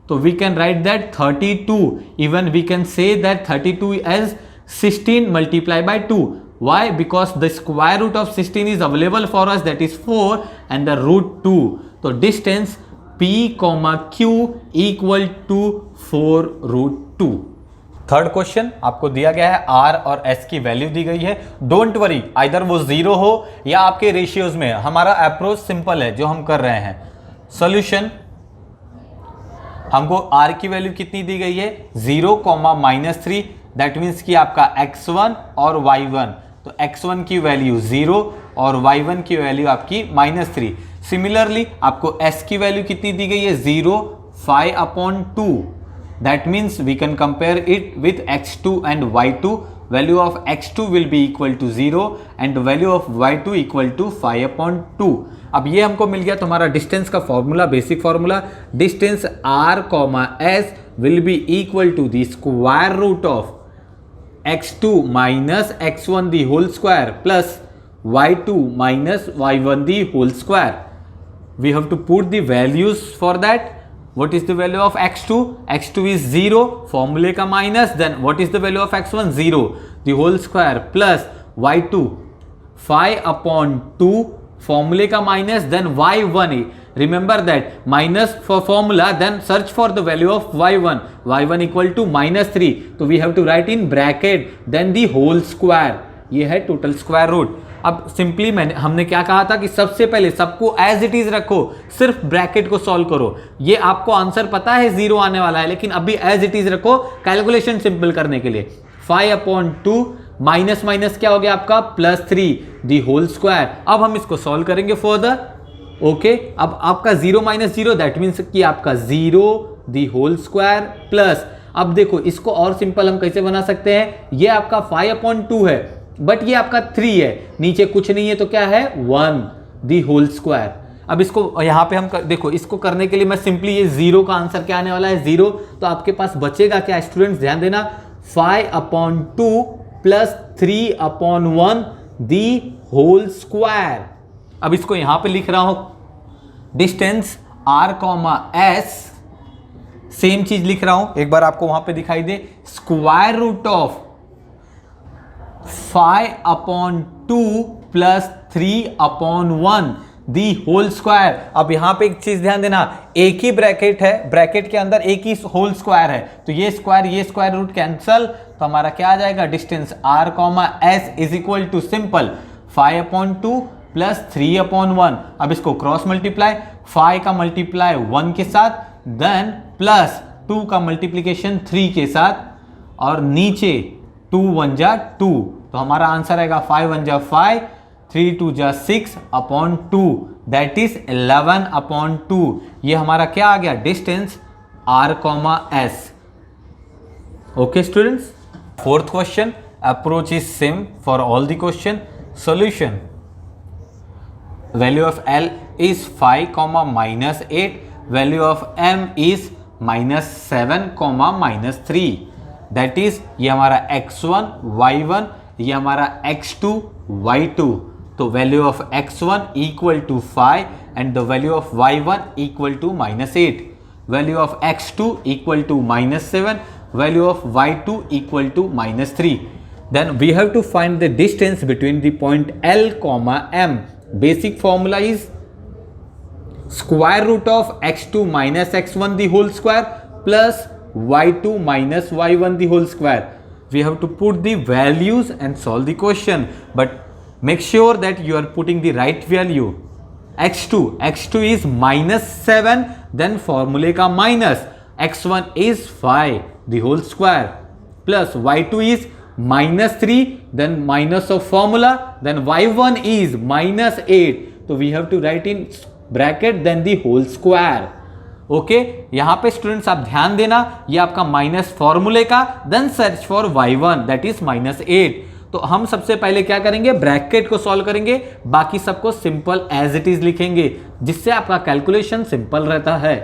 तो we can write that 32, even we can say that 32 as 16 multiply by 2। Why? Because the square root of 16 is available for us, that is 4 and the root 2. तो distance P, Q equal to 4 root 2। Third question आपको दिया गया है R और S की value दी गई है। Don't worry, either वो 0 हो या आपके रेशियोज में, हमारा अप्रोच सिंपल है जो हम कर रहे हैं। सॉल्यूशन, हमको R की वैल्यू कितनी दी गई है 0, -3, दैट मीन्स कि आपका x1 और y1, तो x1 की वैल्यू 0 और y1 की वैल्यू आपकी -3। सिमिलरली आपको S की वैल्यू कितनी दी गई है 0, 5/2, that means we can compare it with x2 and y2, value of x2 will be equal to 0 and value of y2 equal to 5/2। अब ये हमको मिल गया तुम्हारा डिस्टेंस का formula, basic formula, distance R, S will be equal to the square root of x2 minus x1 the whole square plus y2 minus y1 the whole square. We have to put the values for that. What is the value of x2? x2 is 0, formula का minus, then what is the value of x1? 0 the whole square plus y2 5/2, formula का minus, then y1, remember that minus for formula, then search for the value of y1 equal to -3, तो we have to write in bracket then the whole square, ये है total square root. अब simply हमने क्या कहा था कि सबसे पहले सबको एज इट इज रखो, सिर्फ ब्रैकेट को सॉल्व करो। ये आपको आंसर पता है 0 आने वाला है, लेकिन अभी एज इट इज रखो कैलकुलेशन सिंपल करने के लिए। 5/2 माइनस माइनस क्या हो गया आपका +3 दी होल स्क्वायर। अब हम इसको सॉल्व करेंगे फर्दर। ओके, अब आपका 0 - 0 दैट मीन्स कि आपका 0 दी होल स्क्वायर प्लस, अब देखो इसको और सिंपल हम कैसे बना सकते हैं, ये आपका 5/2 है बट ये आपका 3 है, नीचे कुछ नहीं है तो क्या है 1 दी होल स्क्वायर। अब इसको यहाँ पे हम देखो, इसको करने के लिए मैं सिंपली ये 0 का आंसर क्या आने वाला है 0, तो आपके पास बचेगा क्या स्टूडेंट्स, ध्यान देना, 5/2 प्लस 3/1 दी होल स्क्वायर। अब इसको यहां पे लिख रहा हूं, डिस्टेंस R, S, सेम चीज लिख रहा हूं, एक बार आपको वहां पे दिखाई दे, square root of 5/2 plus 3/1 the whole square. अब यहां पे एक चीज ध्यान देना, एक ही ब्रैकेट है, ब्रैकेट के अंदर एक ही होल स्क्वायर है, तो ये स्क्वायर रूट कैंसल, तो हमारा क्या आ जाएगा, distance R, S is equal to simple 5/2 plus 3/1। अब इसको क्रॉस मल्टीप्लाई, 5 का मल्टीप्लाई 1 के साथ, देन प्लस 2 का मल्टीप्लीकेशन 3 के साथ, और नीचे 2 1 जा 2, तो हमारा आंसर आएगा 5 1 जा 5, 3 2 जा 6/2, दैट इज 11/2। ये हमारा क्या आ गया, distance R, S। Okay students, fourth question, approach is same for all the question. Solution, value of L is 5, -8, value of M is -7, -3, that is ये हमारा x1 y1, ये हमारा x2 y2, तो value of x1 equal to 5 and the value of y1 equal to -8, value of x2 equal to -7, value of y2 equal to -3. Then we have to find the distance between the point L comma M. Basic formula is square root of x2 minus x1 the whole square plus y2 minus y1 the whole square. We have to put the values and solve the question, but make sure that you are putting the right value. x2 is -7, then formula का minus x1 is 5 the whole square plus y2 is -3, then minus of formula, then y1 is -8. तो we have to write in bracket then the whole square. Okay, यहां पे students आप ध्यान देना, ये आपका minus फॉर्मूले का, then search for y1 that is -8. तो हम सबसे पहले क्या करेंगे, ब्रैकेट को सॉल्व करेंगे, बाकी सबको सिंपल एज इट इज लिखेंगे, जिससे आपका कैलकुलेशन सिंपल रहता है.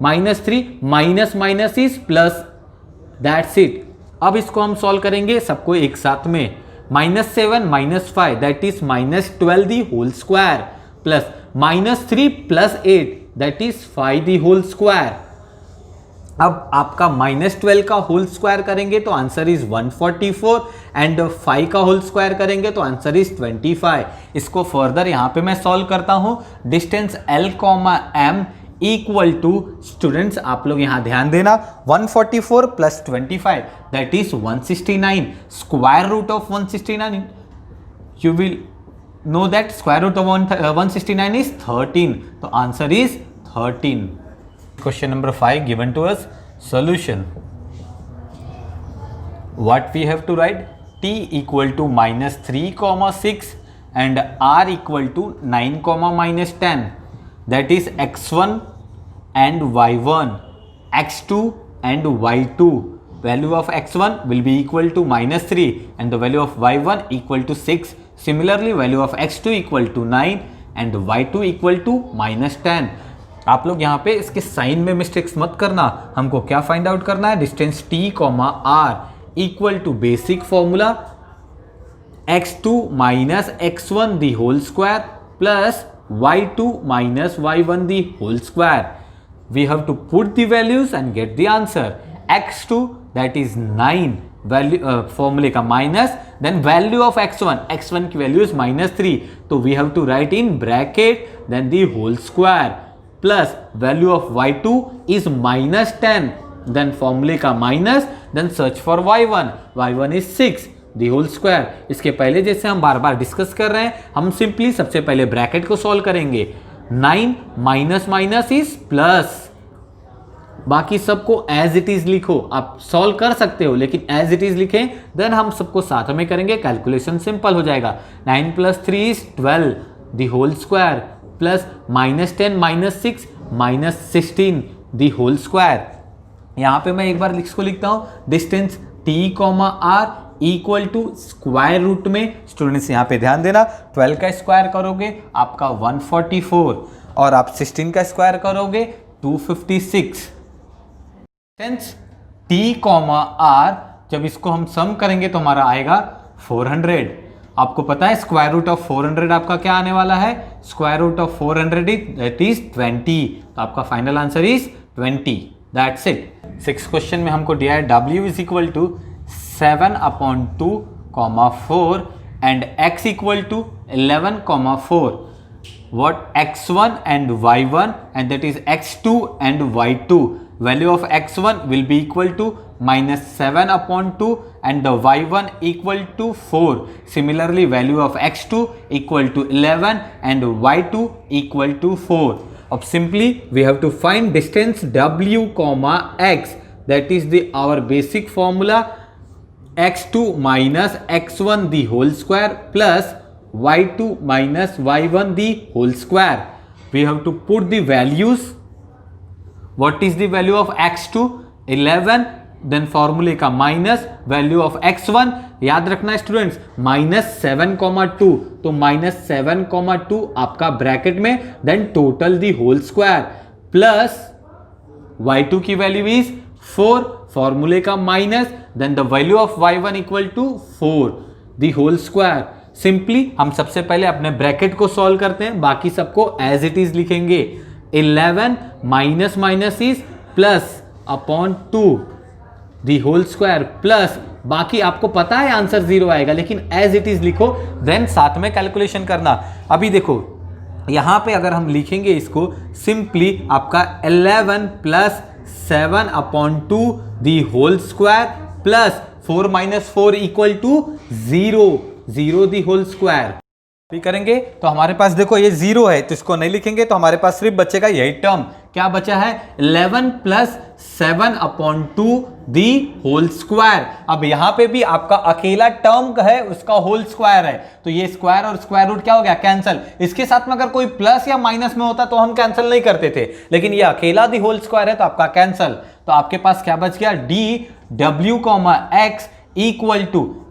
-3 minus minus is plus, that's it. अब इसको हम सॉल्व करेंगे सबको एक साथ में. -7 -5 that is -12 the whole square plus -3 plus 8 that is 5 the whole square. अब आपका -12 का होल स्क्वायर करेंगे तो आंसर इज 144 एंड 5 का होल स्क्वायर करेंगे तो आंसर इज 25. इसको फर्दर यहाँ पे मैं सॉल्व करता हूँ. Distance L comma M equal to, students आप लोग यहाँ ध्यान देना, 144 plus 25 that is 169. Square root of 169 you will know that square root of 169 is 13. So answer is 13. Question number 5 given to us. Solution. What we have to write? T equal to -3, 6 and R equal to 9, -10. That is x1 and y1, x2 and y2. Value of x1 will be equal to -3 and the value of y1 equal to 6. Similarly, value of x2 equal to 9 and y2 equal to -10. आप लोग यहाँ पे इसके sign में mistakes मत करना. हमको क्या फाइंड आउट करना है, distance t, r equal to basic formula x2 minus x1 the whole square plus y2 minus y1 the whole square. We have to put the values and get the answer. x2 that is 9, value फॉर्मूले का minus, then value of x1 की value is -3, तो we have to write in bracket then the whole square plus value of y2 is -10, then फॉर्मूले का minus, then search for y1 is 6 the whole square. इसके पहले जैसे हम बार बार discuss कर रहे हैं, हम सिंपली सबसे पहले ब्रैकेट को सॉल्व करेंगे. 9 माइनस माइनस इज प्लस, बाकी सबको एज इट इज लिखो. आप सॉल्व कर सकते हो लेकिन एज इट इज लिखें, देन हम सबको साथ में करेंगे, कैलकुलेशन सिंपल हो जाएगा. 9 + 3 is 12 the whole square plus -10 -6 -16 the whole square. यहाँ पे मैं एक बार इसको लिखता हूँ, distance t, r equal to square root में. स्टूडेंट्स यहाँ पे ध्यान देना, 12 का स्क्वायर करोगे आपका 144 और आप 16 का स्क्वायर करोगे 256. t, r जब इसको हम सम करेंगे तो हमारा आएगा 400. आपको पता है स्क्वायर रूट ऑफ 400 आपका क्या आने वाला है, square root of 400 that is 20. तो आपका final answer is 20. That's it. 6th question में हमको दिया है w is equal to 7/2, 4 and x equal to 11,4. what x1 and y1 and that is x2 and y2. Value of x1 will be equal to -7/2 and the y1 equal to 4. Similarly, value of x2 equal to 11 and y2 equal to 4. अब simply we have to find distance w, x. That is our basic formula, x2 minus x1 the whole square plus y2 minus y1 the whole square. We have to put the values. What is the value of x2? 11. Then formula का minus value of x1 याद रखना students -7,2. तो -7,2 आपका bracket में, then total the whole square plus y2 की value is 4, फॉर्मूले का minus, then the value of y1 equal to 4 the whole square. Simply हम सबसे पहले अपने ब्रैकेट को सॉल्व करते हैं, बाकी सबको एज इट इज लिखेंगे. 11 minus minus is plus upon 2, the whole square plus, बाकी आपको पता है आंसर 0 आएगा, लेकिन एज इट इज लिखो, देन साथ में कैलकुलेशन करना। अभी देखो यहां पे अगर हम लिखेंगे इसको सिंपली, आपका 11 plus 7/2 the whole square plus 4 - 4 = 0, 0 the whole square भी करेंगे तो हमारे पास देखो ये 0 है, तो इसको नहीं लिखेंगे तो हमारे पास सिर्फ बचेगा यही टर्म। क्या बचा है? 11 प्लस 7/2 दी होल स्क्वायर। अब यहां पे भी आपका अकेला टर्म है, उसका होल स्क्वायर है, तो ये स्क्वायर और स्क्वायर रूट क्या हो गया? कैंसल। इसके साथ में अगर कोई प्लस या माइनस में होता तो हम कैंसिल नहीं करते थे, लेकिन ये अकेला दी होल स्क्वायर है तो आपका कैंसल। तो आपके पास क्या बच गया? dw, x =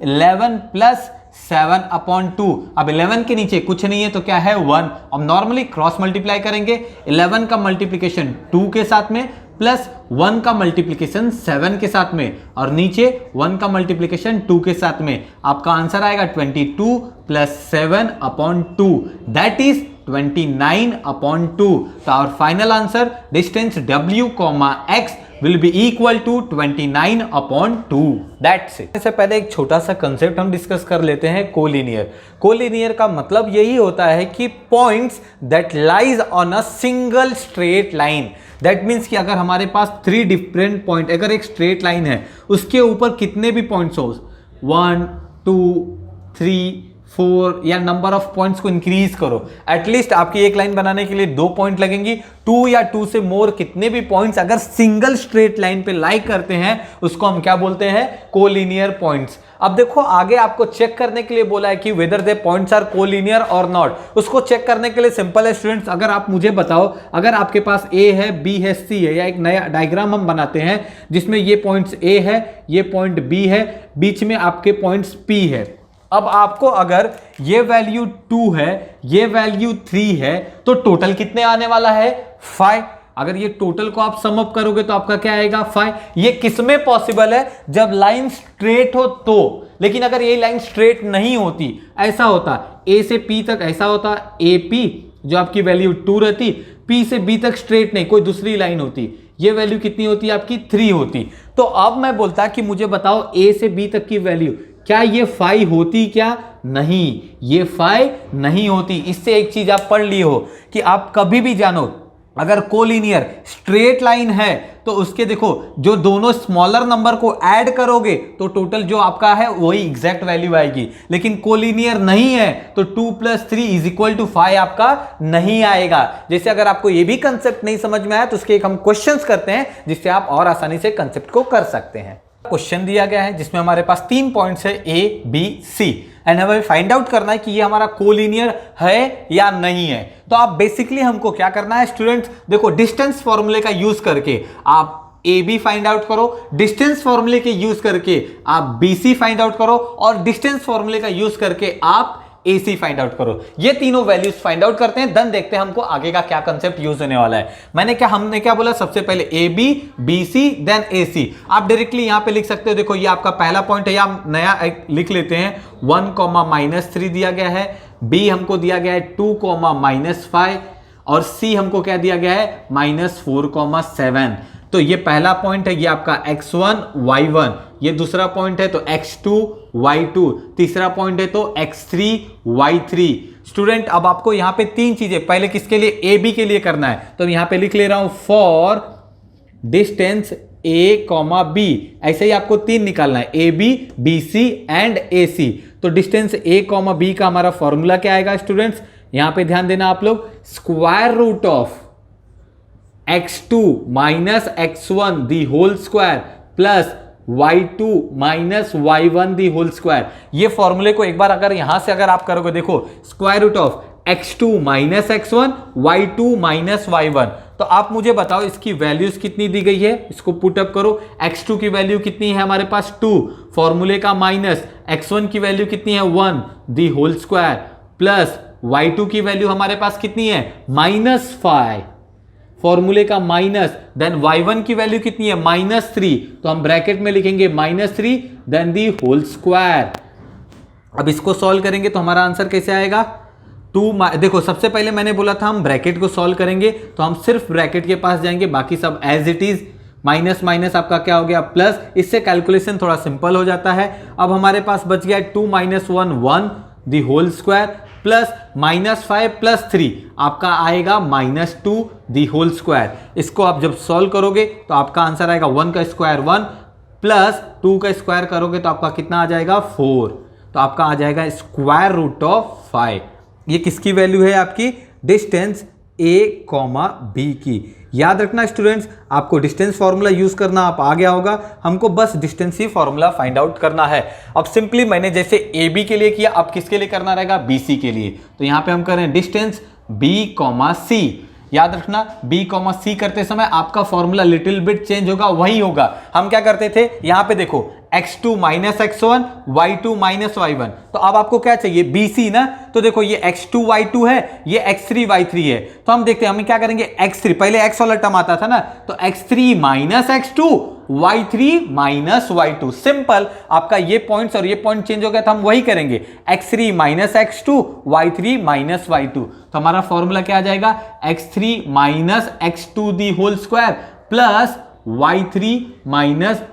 11 plus 7/2। अब 11 के नीचे कुछ नहीं है तो क्या है? 1। अब नॉर्मली क्रॉस मल्टीप्लाई करेंगे, 11 का मल्टीप्लिकेशन 2 के साथ में प्लस 1 का मल्टीप्लिकेशन 7 के साथ में, और नीचे 1 का मल्टीप्लिकेशन 2 के साथ में। आपका आंसर आएगा 22 प्लस 7/2, दैट इज 29/2। तो our final answer distance w, x will be equal to 29/2। That's it। इससे पहले एक छोटा सा कंसेप्ट हम डिस्कस कर लेते हैं, कोलिनियर। कोलिनियर का मतलब यही होता है कि points that lies on a single straight line. That means कि अगर हमारे पास 3 डिफरेंट पॉइंट, अगर एक स्ट्रेट लाइन है उसके ऊपर कितने भी पॉइंट्स हो, 1 2 3 4 या नंबर ऑफ पॉइंट्स को इंक्रीज करो, एटलीस्ट आपकी एक लाइन बनाने के लिए 2 पॉइंट लगेंगी। 2 या 2 से मोर कितने भी पॉइंट्स अगर सिंगल स्ट्रेट लाइन पे लाई करते हैं उसको हम क्या बोलते हैं? Collinear points. अब देखो आगे आपको चेक करने के लिए बोला है कि whether they points are collinear और नॉट। उसको चेक करने के लिए सिंपल है स्टूडेंट्स, अगर आप मुझे बताओ, अगर आपके पास ए है, बी है, सी है, या एक नया डायग्राम हम बनाते हैं जिसमें ये पॉइंट्स ए है, ये पॉइंट बी है, बीच में आपके पॉइंट्स पी है। अब आपको अगर ये वैल्यू 2 है, ये वैल्यू 3 है, तो टोटल कितने आने वाला है? 5। अगर ये टोटल को आप सम अप करोगे तो आपका क्या आएगा? 5। ये किसमें पॉसिबल है? जब लाइन स्ट्रेट हो तो। लेकिन अगर ये लाइन स्ट्रेट नहीं होती, ऐसा होता ए से पी तक, ऐसा होता ए पी, जो आपकी वैल्यू 2 रहती, पी से बी तक स्ट्रेट नहीं, कोई दूसरी लाइन होती, ये वैल्यू कितनी होती? आपकी 3 होती। तो अब मैं बोलता कि मुझे बताओ ए से बी तक की वैल्यू, क्या ये 5 होती? क्या नहीं, ये 5 नहीं होती। इससे एक चीज आप पढ़ लिए हो कि आप कभी भी जानो, अगर कोलिनियर स्ट्रेट लाइन है तो उसके देखो जो दोनों स्मॉलर नंबर को ऐड करोगे तो टोटल जो आपका है वही एग्जैक्ट वैल्यू आएगी। लेकिन कोलिनियर नहीं है तो 2 + 3 = 5 आपका नहीं आएगा। जैसे अगर आपको ये भी कंसेप्ट नहीं समझ में आया तो उसके एक हम क्वेश्चंस करते हैं जिससे आप और आसानी से कंसेप्ट को कर सकते हैं। क्वेश्चन दिया गया है जिसमें हमारे पास 3 पॉइंट्स है ए, बी, सी, एंड हमें फाइंड आउट करना है कि ये हमारा कोलिनियर है या नहीं है। तो आप बेसिकली हमको क्या करना है स्टूडेंट्स, देखो डिस्टेंस फॉर्मूले का यूज करके आप ए बी फाइंड आउट करो, डिस्टेंस फॉर्मूले के यूज करके आप बी सी फाइंड आउट करो, और डिस्टेंस फॉर्मूले का यूज करके आप AC फाइंड आउट करो। ये तीनों वैल्यूज फाइंड आउट करते हैं, देन देखते हैं हमको आगे का क्या कंसेप्ट यूज होने वाला है। हमने क्या बोला? सबसे पहले AB, BC, देन AC। आप डायरेक्टली यहां पे लिख सकते हो, देखो ये आपका पहला पॉइंट है, या नया लिख लेते हैं, 1, -3 दिया गया है, B हमको दिया गया है 2, -5, और C हमको क्या दिया गया है? -4, 7। तो ये पहला पॉइंट है, ये आपका x1, y1, ये दूसरा पॉइंट है तो x2, y2, तीसरा पॉइंट है तो x3, y3। स्टूडेंट अब आपको यहां पे 3 चीजें, पहले किसके लिए? ए बी के लिए करना है, तो यहां पे लिख ले रहा हूं फॉर डिस्टेंस ए, बी। ऐसे ही आपको 3 निकालना है, A B, B C and A C. तो डिस्टेंस ए, बी का हमारा फॉर्मूला क्या आएगा स्टूडेंट्स? यहां पे ध्यान देना आप लोग, square root of x2 - x1 the whole square plus y2 - y1 the whole square. ये फॉर्मूले को एक बार अगर यहां से अगर आप करोगे, देखो square root of x2 - x1, y2 - y1। तो आप मुझे बताओ इसकी वैल्यूज कितनी दी गई है, इसको पुट अप करो। x2 की वैल्यू कितनी है हमारे पास? 2, फॉर्मूले का माइनस, x1 की वैल्यू कितनी है? 1 the whole square, plus y2 की वैल्यू हमारे पास कितनी है? -5, फॉर्मूले का माइनस, देन y1 की वैल्यू कितनी है? -3, तो हम ब्रैकेट में लिखेंगे -3 देन दी होल स्क्वायर। अब इसको सॉल्व करेंगे तो हमारा आंसर कैसे आएगा? 2, देखो सबसे पहले मैंने बोला था हम ब्रैकेट को सॉल्व करेंगे, तो हम सिर्फ ब्रैकेट के पास जाएंगे, बाकी सब as it is minus minus आपका क्या हो गया प्लस, इससे कैलकुलेशन थोड़ा सिंपल हो जाता है। अब हमारे पास बच गया 2 - 1 1 दी होल स्क्वायर प्लस -5 + 3 आपका आएगा -2 दी होल स्क्वायर। इसको आप जब सॉल्व करोगे तो आपका आंसर आएगा 1 का स्क्वायर 1 प्लस 2 का स्क्वायर करोगे तो आपका कितना आ जाएगा 4, तो आपका आ जाएगा √5। ये किसकी वैल्यू है आपकी डिस्टेंस a, b की। याद रखना स्टूडेंट्स, आपको डिस्टेंस फॉर्मूला यूज करना आप आ गया होगा, हमको बस डिस्टेंस ही फॉर्मूला फाइंड आउट करना है। अब सिंपली मैंने जैसे AB के लिए किया, अब किसके लिए करना रहेगा BC के लिए। तो यहां पे हम कर रहे हैं डिस्टेंस B, C। याद रखना B, C करते समय आपका फॉर्मूला लिटिल बिट चेंज होगा, वही होगा। हम क्या करते थे, यहां पे देखो x2 - x1 y2 - y1, तो अब आपको क्या चाहिए BC ना, तो देखो ये x2 y2 है, ये x3 y3 है, तो हम देखते हैं हम क्या करेंगे x3, पहले x वाला टर्म आता था ना, तो x3 - x2 y3 - y2। Simple, आपका ये पॉइंट्स और ये पॉइंट चेंज हो गया, तो हम वही करेंगे x3 - x2 y3 - y2। तो हमारा फॉर्मूला क्या आ जाएगा x3 - x2 the whole square plus y3 -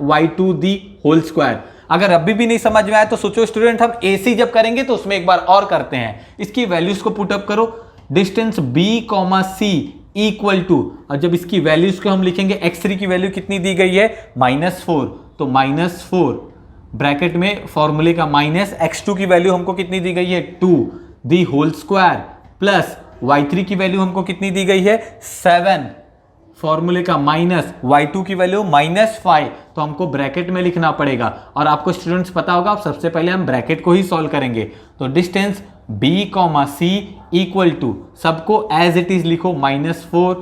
y2 the whole square. अगर अभी भी नहीं समझ में आया तो सोचो स्टूडेंट, हम AC जब करेंगे तो उसमें एक बार और करते हैं। इसकी वैल्यूज को पुटअप करो, distance B, C equal to, और जब इसकी वैल्यूज को हम लिखेंगे, x3 की वैल्यू कितनी दी गई है -4, तो -4 ब्रैकेट में फॉर्मूले का माइनस, x2 की वैल्यू हमको कितनी दी गई है 2 the whole square plus y3 की वैल्यू हमको कितनी दी गई है 7 फॉर्मूले का माइनस, y2 की वैल्यू -5, तो हमको ब्रैकेट में लिखना पड़ेगा। और आपको स्टूडेंट्स पता होगा, आप सबसे पहले हम ब्रैकेट को ही सॉल्व करेंगे। तो distance B, C equal to, सबको एज इट इज लिखो, -4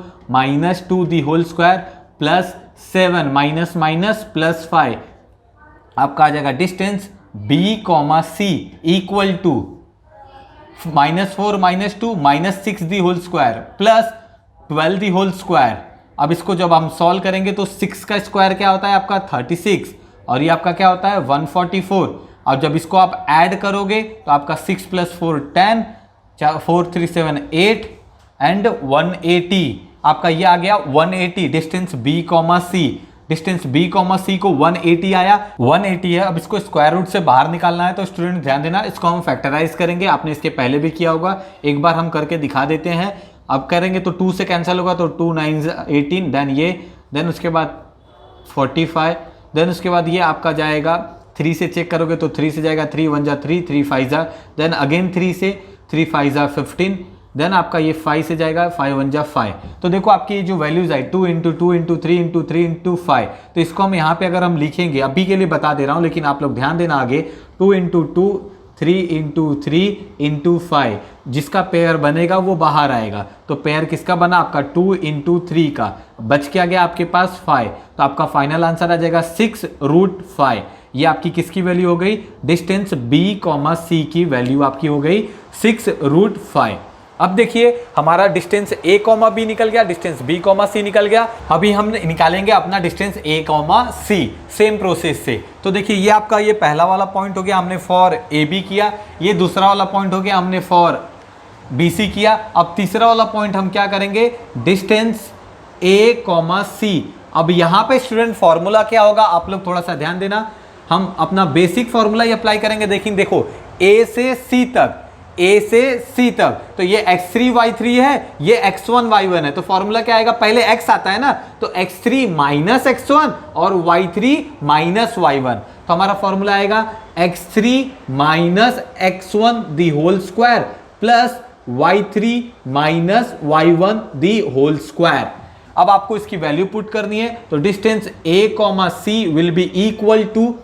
- 2 the whole square plus 7 minus plus 5, आपका आ जाएगा distance B, C equal to -4 - 2 -6 the whole square plus 12 the whole square. अब इसको जब हम सॉल्व करेंगे तो 6 का स्क्वायर क्या होता है आपका 36, और ये आपका क्या होता है 144। और जब इसको आप ऐड करोगे तो आपका 6 + 4 10, 4 3 7 8 एंड 180, आपका ये आ गया 180 distance B, C। Distance B, C को 180 आया, 180 है। अब इसको स्क्वायर रूट से बाहर निकालना है, तो स्टूडेंट ध्यान देना, इसको हम फैक्टराइज करेंगे। आपने इसके पहले भी किया होगा, एक बार हम करके दिखा देते हैं। अब करेंगे तो 2 से कैंसिल होगा, तो 2 9 18, देन ये, देन उसके बाद 45, देन उसके बाद ये आपका जाएगा 3 से चेक करोगे तो 3 से जाएगा, 3 1 जा 3, 3 5 जा, देन अगेन 3 से, 3 5 जा 15, देन आपका ये 5 से जाएगा, 5 1 जा 5। तो देखो आपकी ये जो वैल्यूज आई 2 × 2 × 3 × 3 × 5, तो इसको हम यहाँ पे अगर हम लिखेंगे, अभी के लिए बता दे रहा हूँ लेकिन आप लोग ध्यान देना आगे, 2 × 2 3 × 3 × 5, जिसका पेयर बनेगा वो बाहर आएगा। तो पेयर किसका बना आपका 2 × 3 का, बच क्या गया आपके पास 5, तो आपका फाइनल आंसर आ जाएगा 6√5। ये आपकी किसकी वैल्यू हो गई, डिस्टेंस B, C की वैल्यू आपकी हो गई 6√5। अब देखिए हमारा डिस्टेंस A, B निकल गया, डिस्टेंस B, C निकल गया। अभी हम निकालेंगे अपना distance A, C same process से। तो देखिए ये आपका ये पहला वाला पॉइंट हो गया, हमने फॉर AB किया। ये दूसरा वाला पॉइंट हो गया, हमने फॉर BC किया। अब तीसरा वाला पॉइंट हम क्या करेंगे, डिस्टेंस A, C। अब यहाँ पे स्टूडेंट फॉर्मूला क्या होगा, आप लोग थोड़ा सा ध्यान देना, हम अपना बेसिक फॉर्मूला ही अप्लाई करेंगे। देखो A से C तक, A से C तक, तो ये x3 y3 है, ये x1 y1 है, तो फॉर्मूला क्या आएगा, पहले x आता है ना, तो x3 - x1 और y3 - y1। तो हमारा फॉर्मूला आएगा x3 - x1 the whole square plus y3 - y1 the whole square. अब आपको इसकी वैल्यू पुट करनी है, तो distance A, C will be equal to,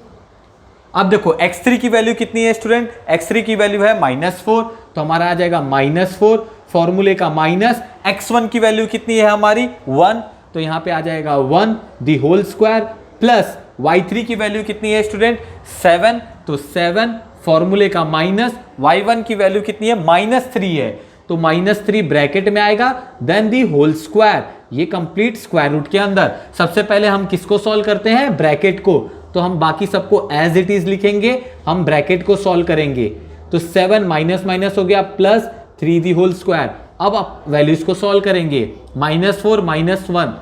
अब देखो x3 की वैल्यू कितनी है स्टूडेंट, x3 की वैल्यू है -4, तो हमारा आ जाएगा -4 फॉर्मूले का माइनस, x1 की वैल्यू कितनी है हमारी 1, तो यहां पे आ जाएगा 1 the whole square plus y3 की वैल्यू कितनी है स्टूडेंट 7, तो 7 फॉर्मूले का माइनस, y1 की वैल्यू कितनी है -3 है, तो -3 ब्रैकेट में आएगा, देन दी होल स्क्वायर, ये कंप्लीट स्क्वायर रूट के अंदर। सबसे पहले हम किसको सॉल्व करते हैं, ब्रैकेट को, तो हम बाकी सबको एज इट इज लिखेंगे, हम ब्रैकेट को सॉल्व करेंगे। तो 7 माइनस हो गया प्लस 3 दी होल स्क्वायर। अब आप वैल्यूज को सॉल्व करेंगे, -4 - 1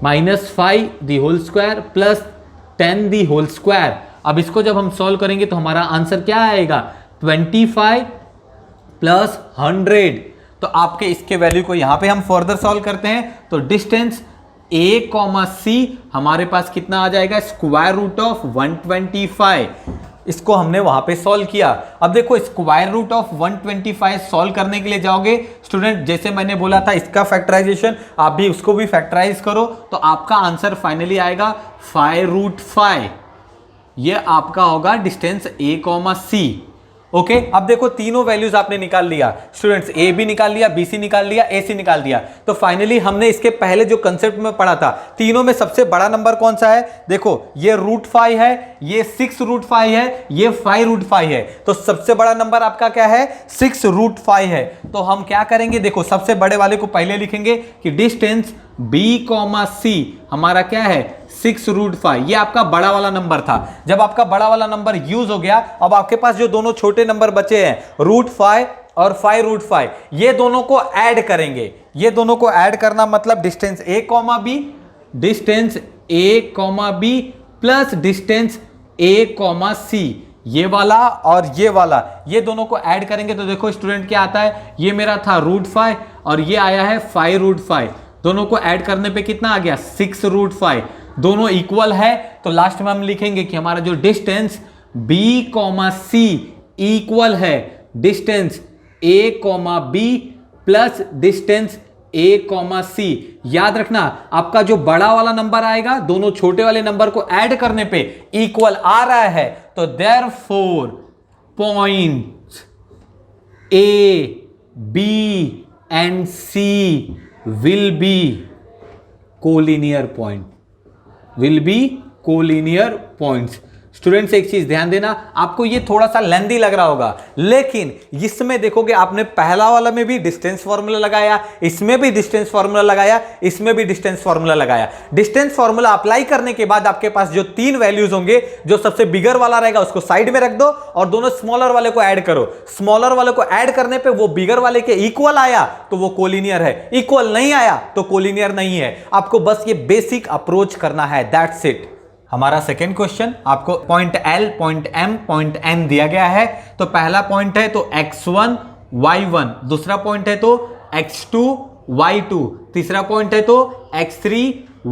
-5 the whole square plus 10 the whole square. अब इसको जब हम सॉल्व करेंगे तो हमारा आंसर क्या आएगा, 25 प्लस 100। तो आपके इसके वैल्यू को यहां पे हम फर्दर सॉल्व करते हैं तो डिस्टेंस a, c हमारे पास कितना आ जाएगा, स्क्वायर रूट ऑफ 125। इसको हमने वहां पे सॉल्व किया। अब देखो स्क्वायर रूट ऑफ 125 सॉल्व करने के लिए जाओगे स्टूडेंट, जैसे मैंने बोला था इसका फैक्टराइजेशन, आप भी उसको भी फैक्टराइज करो तो आपका आंसर फाइनली आएगा 5√5। ये आपका होगा डिस्टेंस a, c। ओके अब देखो तीनों वैल्यूज आपने निकाल लिया स्टूडेंट्स, ए भी निकाल लिया, बी सी निकाल लिया, ए सी निकाल दिया। तो फाइनली हमने इसके पहले जो कंसेप्ट में पढ़ा था, तीनों में सबसे बड़ा नंबर कौन सा है, देखो ये √5 है, ये 6√5 है, ये 5√5 है। तो सबसे बड़ा नंबर आपका क्या है, 6√5 है। तो हम क्या करेंगे, देखो सबसे बड़े वाले को पहले लिखेंगे कि डिस्टेंस b, c हमारा क्या है 6√5। ये आपका बड़ा वाला नंबर था। जब आपका बड़ा वाला नंबर यूज हो गया, अब आपके पास जो दोनों छोटे नंबर बचे हैं √5 और 5√5, ये दोनों को ऐड करेंगे। ये दोनों को ऐड करना मतलब distance a, b, distance a, b plus distance a, c, ये वाला और ये वाला, ये दोनों को ऐड करेंगे तो देखो स्टूडेंट क्या आता है, ये मेरा था √5 और ये आया है 5√5। दोनों को ऐड करने पे कितना आ गया, 6√5। दोनों इक्वल है तो लास्ट में हम लिखेंगे कि हमारा जो डिस्टेंस b, c इक्वल है distance a, b plus distance a, c। याद रखना आपका जो बड़ा वाला नंबर आएगा दोनों छोटे वाले नंबर को ऐड करने पे इक्वल आ रहा है, तो therefore points a, b and c will be collinear point, will be collinear points। Students एक चीज ध्यान देना, आपको ये थोड़ा सा लेंदी लग रहा होगा, लेकिन इसमें देखोगे आपने पहला वाला में भी डिस्टेंस फार्मूला लगाया, इसमें भी डिस्टेंस फार्मूला लगाया, इसमें भी डिस्टेंस फार्मूला लगाया। डिस्टेंस फार्मूला अप्लाई करने के बाद आपके पास जो तीन वैल्यूज होंगे, जो सबसे बिगर वाला रहेगा उसको साइड में रख दो और दोनों स्मॉलर वाले को ऐड करो। स्मॉलर वाले को ऐड करने पे वो बिगर वाले के इक्वल आया तो वो कोलिनियर है, इक्वल नहीं आया तो कोलिनियर नहीं है। आपको बस ये बेसिक अप्रोच करना है, दैट्स इट। हमारा सेकेंड क्वेश्चन, आपको point L, point M, point N दिया गया है। तो पहला पॉइंट है तो x1, y1, दूसरा पॉइंट है तो x2, y2, तीसरा पॉइंट है तो x3,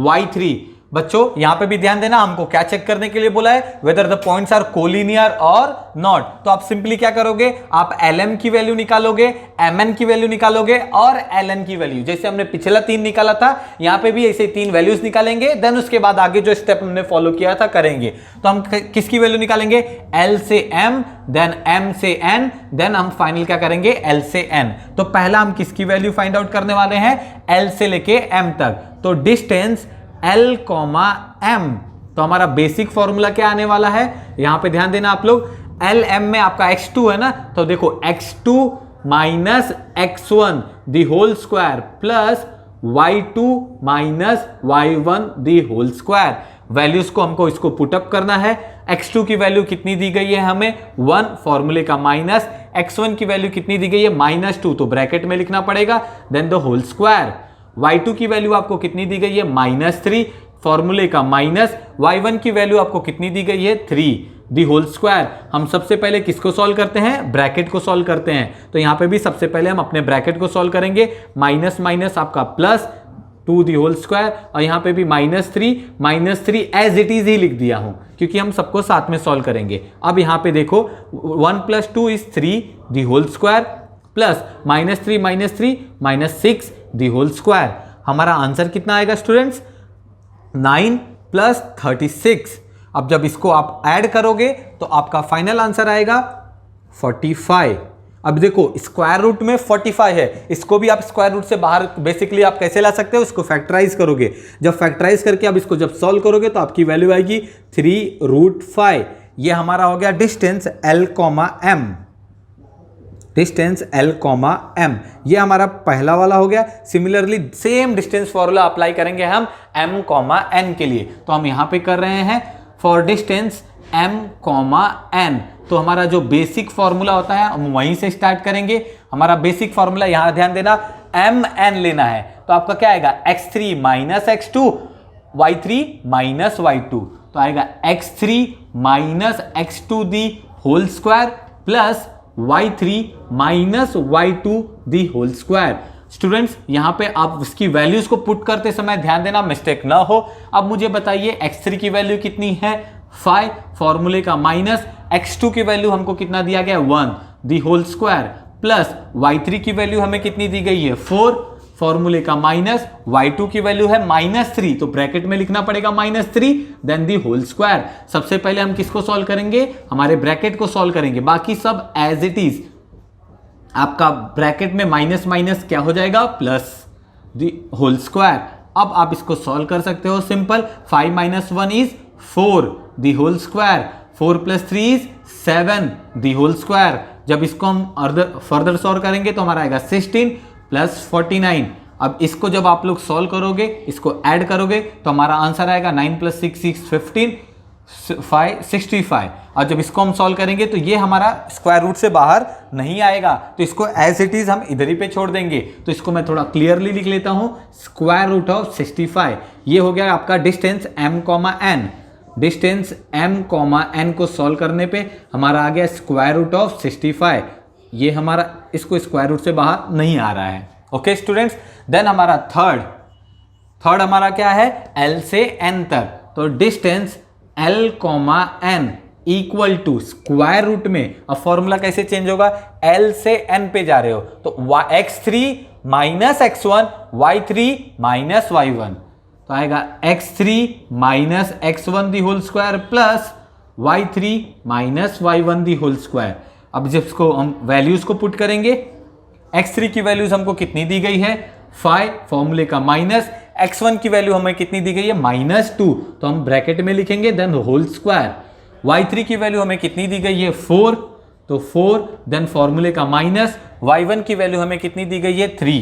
y3। बच्चों यहां पे भी ध्यान देना, हमको क्या चेक करने के लिए बोला है, whether the points are collinear और नॉट। तो आप सिंपली क्या करोगे, आप LM की वैल्यू निकालोगे, MN की वैल्यू निकालोगे और LN की वैल्यू, जैसे हमने पिछला 3 निकाला था यहां पे भी ऐसे 3 वैल्यूज निकालेंगे। देन उसके बाद आगे जो स्टेप हमने फॉलो किया था करेंगे। तो हम किसकी वैल्यू निकालेंगे, L से M, देन M से N, देन हम फाइनल क्या करेंगे, L से N। तो पहला हम किसकी वैल्यू फाइंड आउट करने वाले हैं, L से लेके M तक। तो डिस्टेंस L, M, तो हमारा बेसिक फॉर्मूला क्या आने वाला है, यहां पे ध्यान देना आप लोग। L, M में आपका x2 है ना, तो देखो x2 minus x1 the whole square plus y2 minus y1 the whole square. Values को हमको इसको पुटअप करना है। x2 की वैल्यू कितनी दी गई है हमें, 1, फॉर्मूले का माइनस। x1 की वैल्यू कितनी दी गई है, -2, तो ब्रैकेट में लिखना पड़ेगा, then the whole square. y2 की वैल्यू आपको कितनी दी गई है, -3, फॉर्मूले का माइनस। y1 की वैल्यू आपको कितनी दी गई है, 3 दी होल स्क्वायर। हम सबसे पहले किसको सॉल्व करते हैं, ब्रैकेट को सॉल्व करते हैं। तो यहां पे भी सबसे पहले हम अपने ब्रैकेट को सॉल्व करेंगे, माइनस माइनस आपका प्लस 2 दी होल स्क्वायर, और यहां पे भी -3 एज इट इज ही लिख दिया हूं क्योंकि हम सबको साथ में सॉल्व करेंगे। अब यहां पे देखो 1 + 2 = 3 the whole square plus -3 - 6 the whole square. हमारा आंसर कितना आएगा स्टूडेंट्स, 9 + 36। अब जब इसको आप ऐड करोगे तो आपका फाइनल आंसर आएगा 45। अब देखो स्क्वायर रूट में 45 है, इसको भी आप स्क्वायर रूट से बाहर बेसिकली आप कैसे ला सकते हो, इसको फैक्टराइज करोगे। जब फैक्टराइज करके आप इसको जब सॉल्व करोगे तो आपकी वैल्यू आएगी 3√5। ये हमारा हो गया distance L, M, distance L, M। ये हमारा पहला वाला हो गया। Similarly same distance formula apply करेंगे हम M, N के लिए। तो हम यहां पे कर रहे हैं फॉर डिस्टेंस M, N। तो हमारा जो बेसिक फॉर्मूला होता है हम वहीं से स्टार्ट करेंगे। हमारा बेसिक फॉर्मूला यहां ध्यान देना MN लेना है, तो आपका क्या आएगा, x3 - x2 y3 minus y2, तो आएगा x3 minus x2 the whole square plus y3 minus y2 the whole square. Students यहां पे आप इसकी वैल्यूज को पुट करते समय ध्यान देना, मिस्टेक ना हो। अब मुझे बताइए x3 की वैल्यू कितनी है 5, फॉर्मूले का माइनस x2 की वैल्यू हमको कितना दिया गया 1 the whole square plus y3 की वैल्यू हमें कितनी दी गई है 4, फॉर्मूले का माइनस y2 की वैल्यू है -3, तो ब्रैकेट में लिखना पड़ेगा -3 देन दी होल स्क्वायर। सबसे पहले हम किसको सॉल्व करेंगे, हमारे ब्रैकेट को सॉल्व करेंगे, बाकी सब एज इट इज। आपका ब्रैकेट में माइनस माइनस क्या हो जाएगा प्लस दी होल स्क्वायर। अब आप इसको सॉल्व कर सकते हो simple, 5 - 1 is 4 the whole square, 4 + 3 is 7 the whole square. जब इसको हम फर्दर सॉल्व करेंगे तो हमारा आएगा 16 + 49। अब इसको जब आप लोग सॉल्व करोगे, इसको ऐड करोगे तो हमारा आंसर आएगा 9 + 6 = 15, 65। और जब इसको हम सॉल्व करेंगे तो ये हमारा स्क्वायर रूट से बाहर नहीं आएगा, तो इसको एज इट इज हम इधर ही पे छोड़ देंगे। तो इसको मैं थोड़ा क्लियरली लिख लेता हूं, स्क्वायर रूट ऑफ 65। ये हो गया आपका distance m, n। Distance m, n को सॉल्व करने पे हमारा आ गया स्क्वायर रूट ऑफ 65। ये हमारा इसको स्क्वायर रूट से बाहर नहीं आ रहा है। ओके स्टूडेंट्स, देन हमारा थर्ड हमारा क्या है l से n तक, तो distance l, n equal to square root में। अब फॉर्मूला कैसे चेंज होगा, l से n पे जा रहे हो तो x3 minus x1, y3 minus y1, तो आएगा x3 minus x1 the whole square plus y3 minus y1 the whole square. अब जब इसको हम वैल्यूज को पुट करेंगे, x3 की वैल्यूज हमको कितनी दी गई है 5, फॉर्मूले का माइनस, x1 की वैल्यू हमें कितनी दी गई है -2, तो हम ब्रैकेट में लिखेंगे देन होल स्क्वायर। y3 की वैल्यू हमें कितनी दी गई है 4, तो 4 देन फॉर्मूले का माइनस, y1 की वैल्यू हमें कितनी दी गई है 3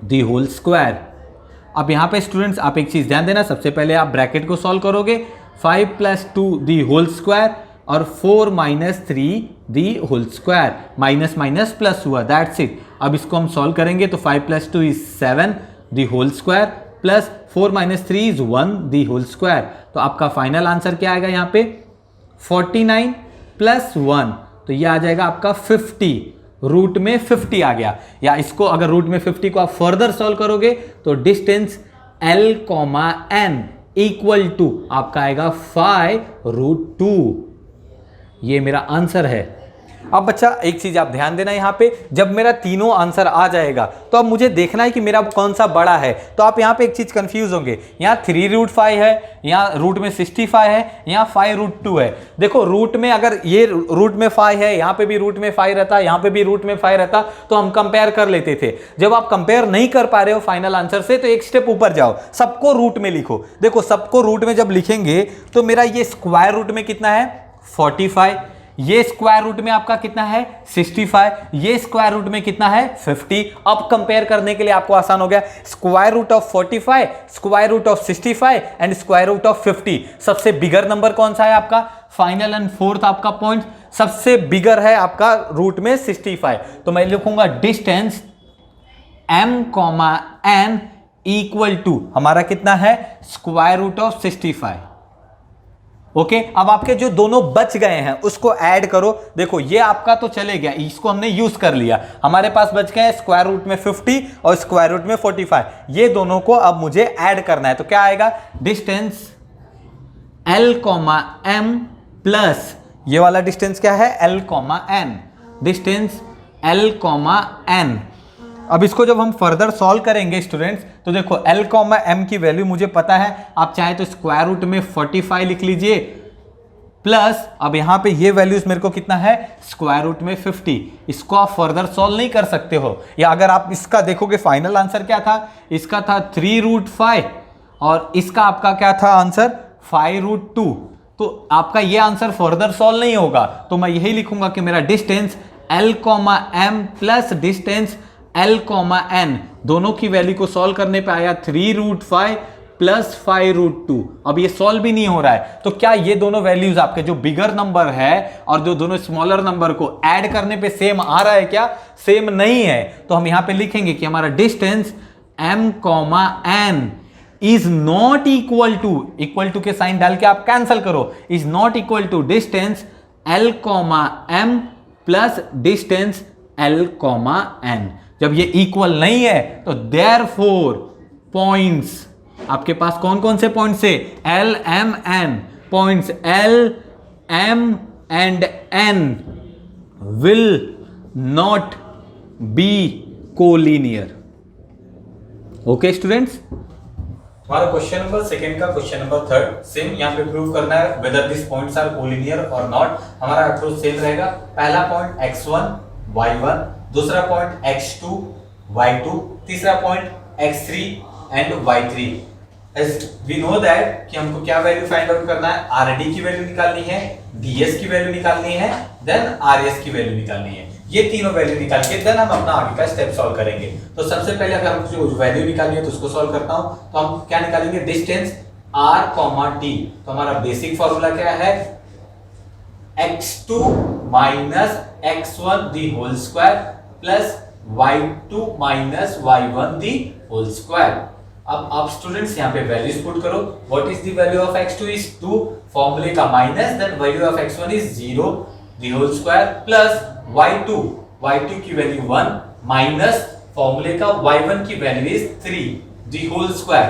दी होल स्क्वायर। अब यहां पे स्टूडेंट्स आप एक चीज ध्यान देना, सबसे पहले आप ब्रैकेट को सॉल्व करोगे, 5 + 2 दी होल स्क्वायर और 4 - 3 the whole square, minus minus plus हुआ, दैट्स इट। अब इसको हम सॉल्व करेंगे तो 5 + 2 is 7 the whole square plus 4 - 3 is 1 the whole square. तो आपका फाइनल आंसर क्या आएगा यहाँ पे 49 + 1, तो ये आ जाएगा आपका 50। रूट में 50 आ गया, या इसको अगर रूट में 50 को आप फर्दर सॉल्व करोगे तो distance l, n equal to आपका आएगा 5√2। ये मेरा आंसर है। अब बच्चा एक चीज आप ध्यान देना, यहाँ पे जब मेरा तीनों आंसर आ जाएगा तो अब मुझे देखना है कि मेरा कौन सा बड़ा है। तो आप यहाँ पे एक चीज कंफ्यूज होंगे, यहाँ 3√5 है, यहाँ रूट में 65 है, यहाँ 5√2 है। देखो रूट में अगर ये रूट में 5 है, यहाँ पे भी रूट में 5 रहता, यहाँ पे भी रूट में 5 रहता, तो हम कंपेयर कर लेते थे। जब आप कंपेयर नहीं कर पा रहे हो फाइनल आंसर से, तो एक स्टेप ऊपर जाओ, सबको रूट में लिखो। देखो सबको रूट में जब लिखेंगे तो मेरा ये स्क्वायर रूट में कितना है 45, ये स्क्वायर रूट में आपका कितना है 65, ये स्क्वायर रूट में कितना है 50। अब कंपेयर करने के लिए आपको आसान हो गया, square root of 45, square root of 65 and square root of 50। सबसे बिगर नंबर कौन सा है आपका, फाइनल एंड फोर्थ आपका पॉइंट सबसे बिगर है आपका रूट में 65। तो मैं लिखूंगा distance m, n equal to हमारा कितना है स्क्वायर रूट ऑफ 65। ओके, अब आपके जो दोनों बच गए हैं उसको ऐड करो। देखो ये आपका तो चले गया, इसको हमने यूज कर लिया, हमारे पास बच गए स्क्वायर रूट में 50 और स्क्वायर रूट में 45। ये दोनों को अब मुझे ऐड करना है, तो क्या आएगा डिस्टेंस l, m प्लस ये वाला डिस्टेंस क्या है l, n, distance l, n। अब इसको जब हम फर्दर सॉल्व करेंगे स्टूडेंट्स, तो देखो l, m की वैल्यू मुझे पता है, आप चाहे तो स्क्वायर रूट में 45 लिख लीजिए प्लस अब यहां पे ये वैल्यूज मेरे को कितना है स्क्वायर रूट में 50। इसको आप फर्दर सॉल्व नहीं कर सकते हो, या अगर आप इसका देखोगे फाइनल आंसर क्या था, इसका था 3√5 और इसका आपका क्या था आंसर 5√2। तो आपका ये आंसर फर्दर सॉल्व नहीं होगा, तो मैं यही लिखूंगा कि मेरा distance l, m plus distance l, n दोनों की वैल्यू को सॉल्व करने पे आया 3√5 प्लस 5√2। अब ये सॉल्व भी नहीं हो रहा है, तो क्या ये दोनों वैल्यूज आपके जो बिगर नंबर है और जो दोनों स्मॉलर नंबर को ऐड करने पे सेम आ रहा है क्या, सेम नहीं है। तो हम यहां पे लिखेंगे कि हमारा distance m, n is not equal to के साइन डाल के आप कैंसल करो, is not equal to distance L, M plus distance L, N। जब ये इक्वल नहीं है तो देयरफॉर पॉइंट्स आपके पास कौन कौन से पॉइंट्स है, L, M, N। Points L, M and N will not be collinear. Okay students, हमारा क्वेश्चन नंबर सेकंड का क्वेश्चन नंबर थर्ड सेम यहाँ पे प्रूव करना है whether this points are collinear और नॉट। हमारा अप्रोच सेम रहेगा। पहला पॉइंट x1 y1, दूसरा पॉइंट x2 y2, तीसरा point x3 and y3। As we know that कि हमको क्या वैल्यू फाइंड आउट करना है, RD की वैल्यू निकालनी है, DS की वैल्यू निकालनी है, देन RS की वैल्यू निकालनी है। ये तीनों वैल्यू निकाल के देन हम अपना आगे का स्टेप सॉल्व करेंगे। तो सबसे पहले अगर हमको जो वैल्यू निकालनी है तो उसको सॉल्व करता हूं। तो हम क्या निकालेंगे, डिस्टेंस R, D। तो हमारा बेसिक फार्मूला क्या है, x2 minus x1 the whole square plus y2 minus y1 the whole square. अब आप स्टूडेंट्स यहाँ पे वैल्यूज पुट करो। What is the value of x2 is 2, फॉर्मूले का minus, then value of x1 is 0 the whole square plus y2 की value 1 minus फॉर्मूले का y1 की value is 3 the whole square.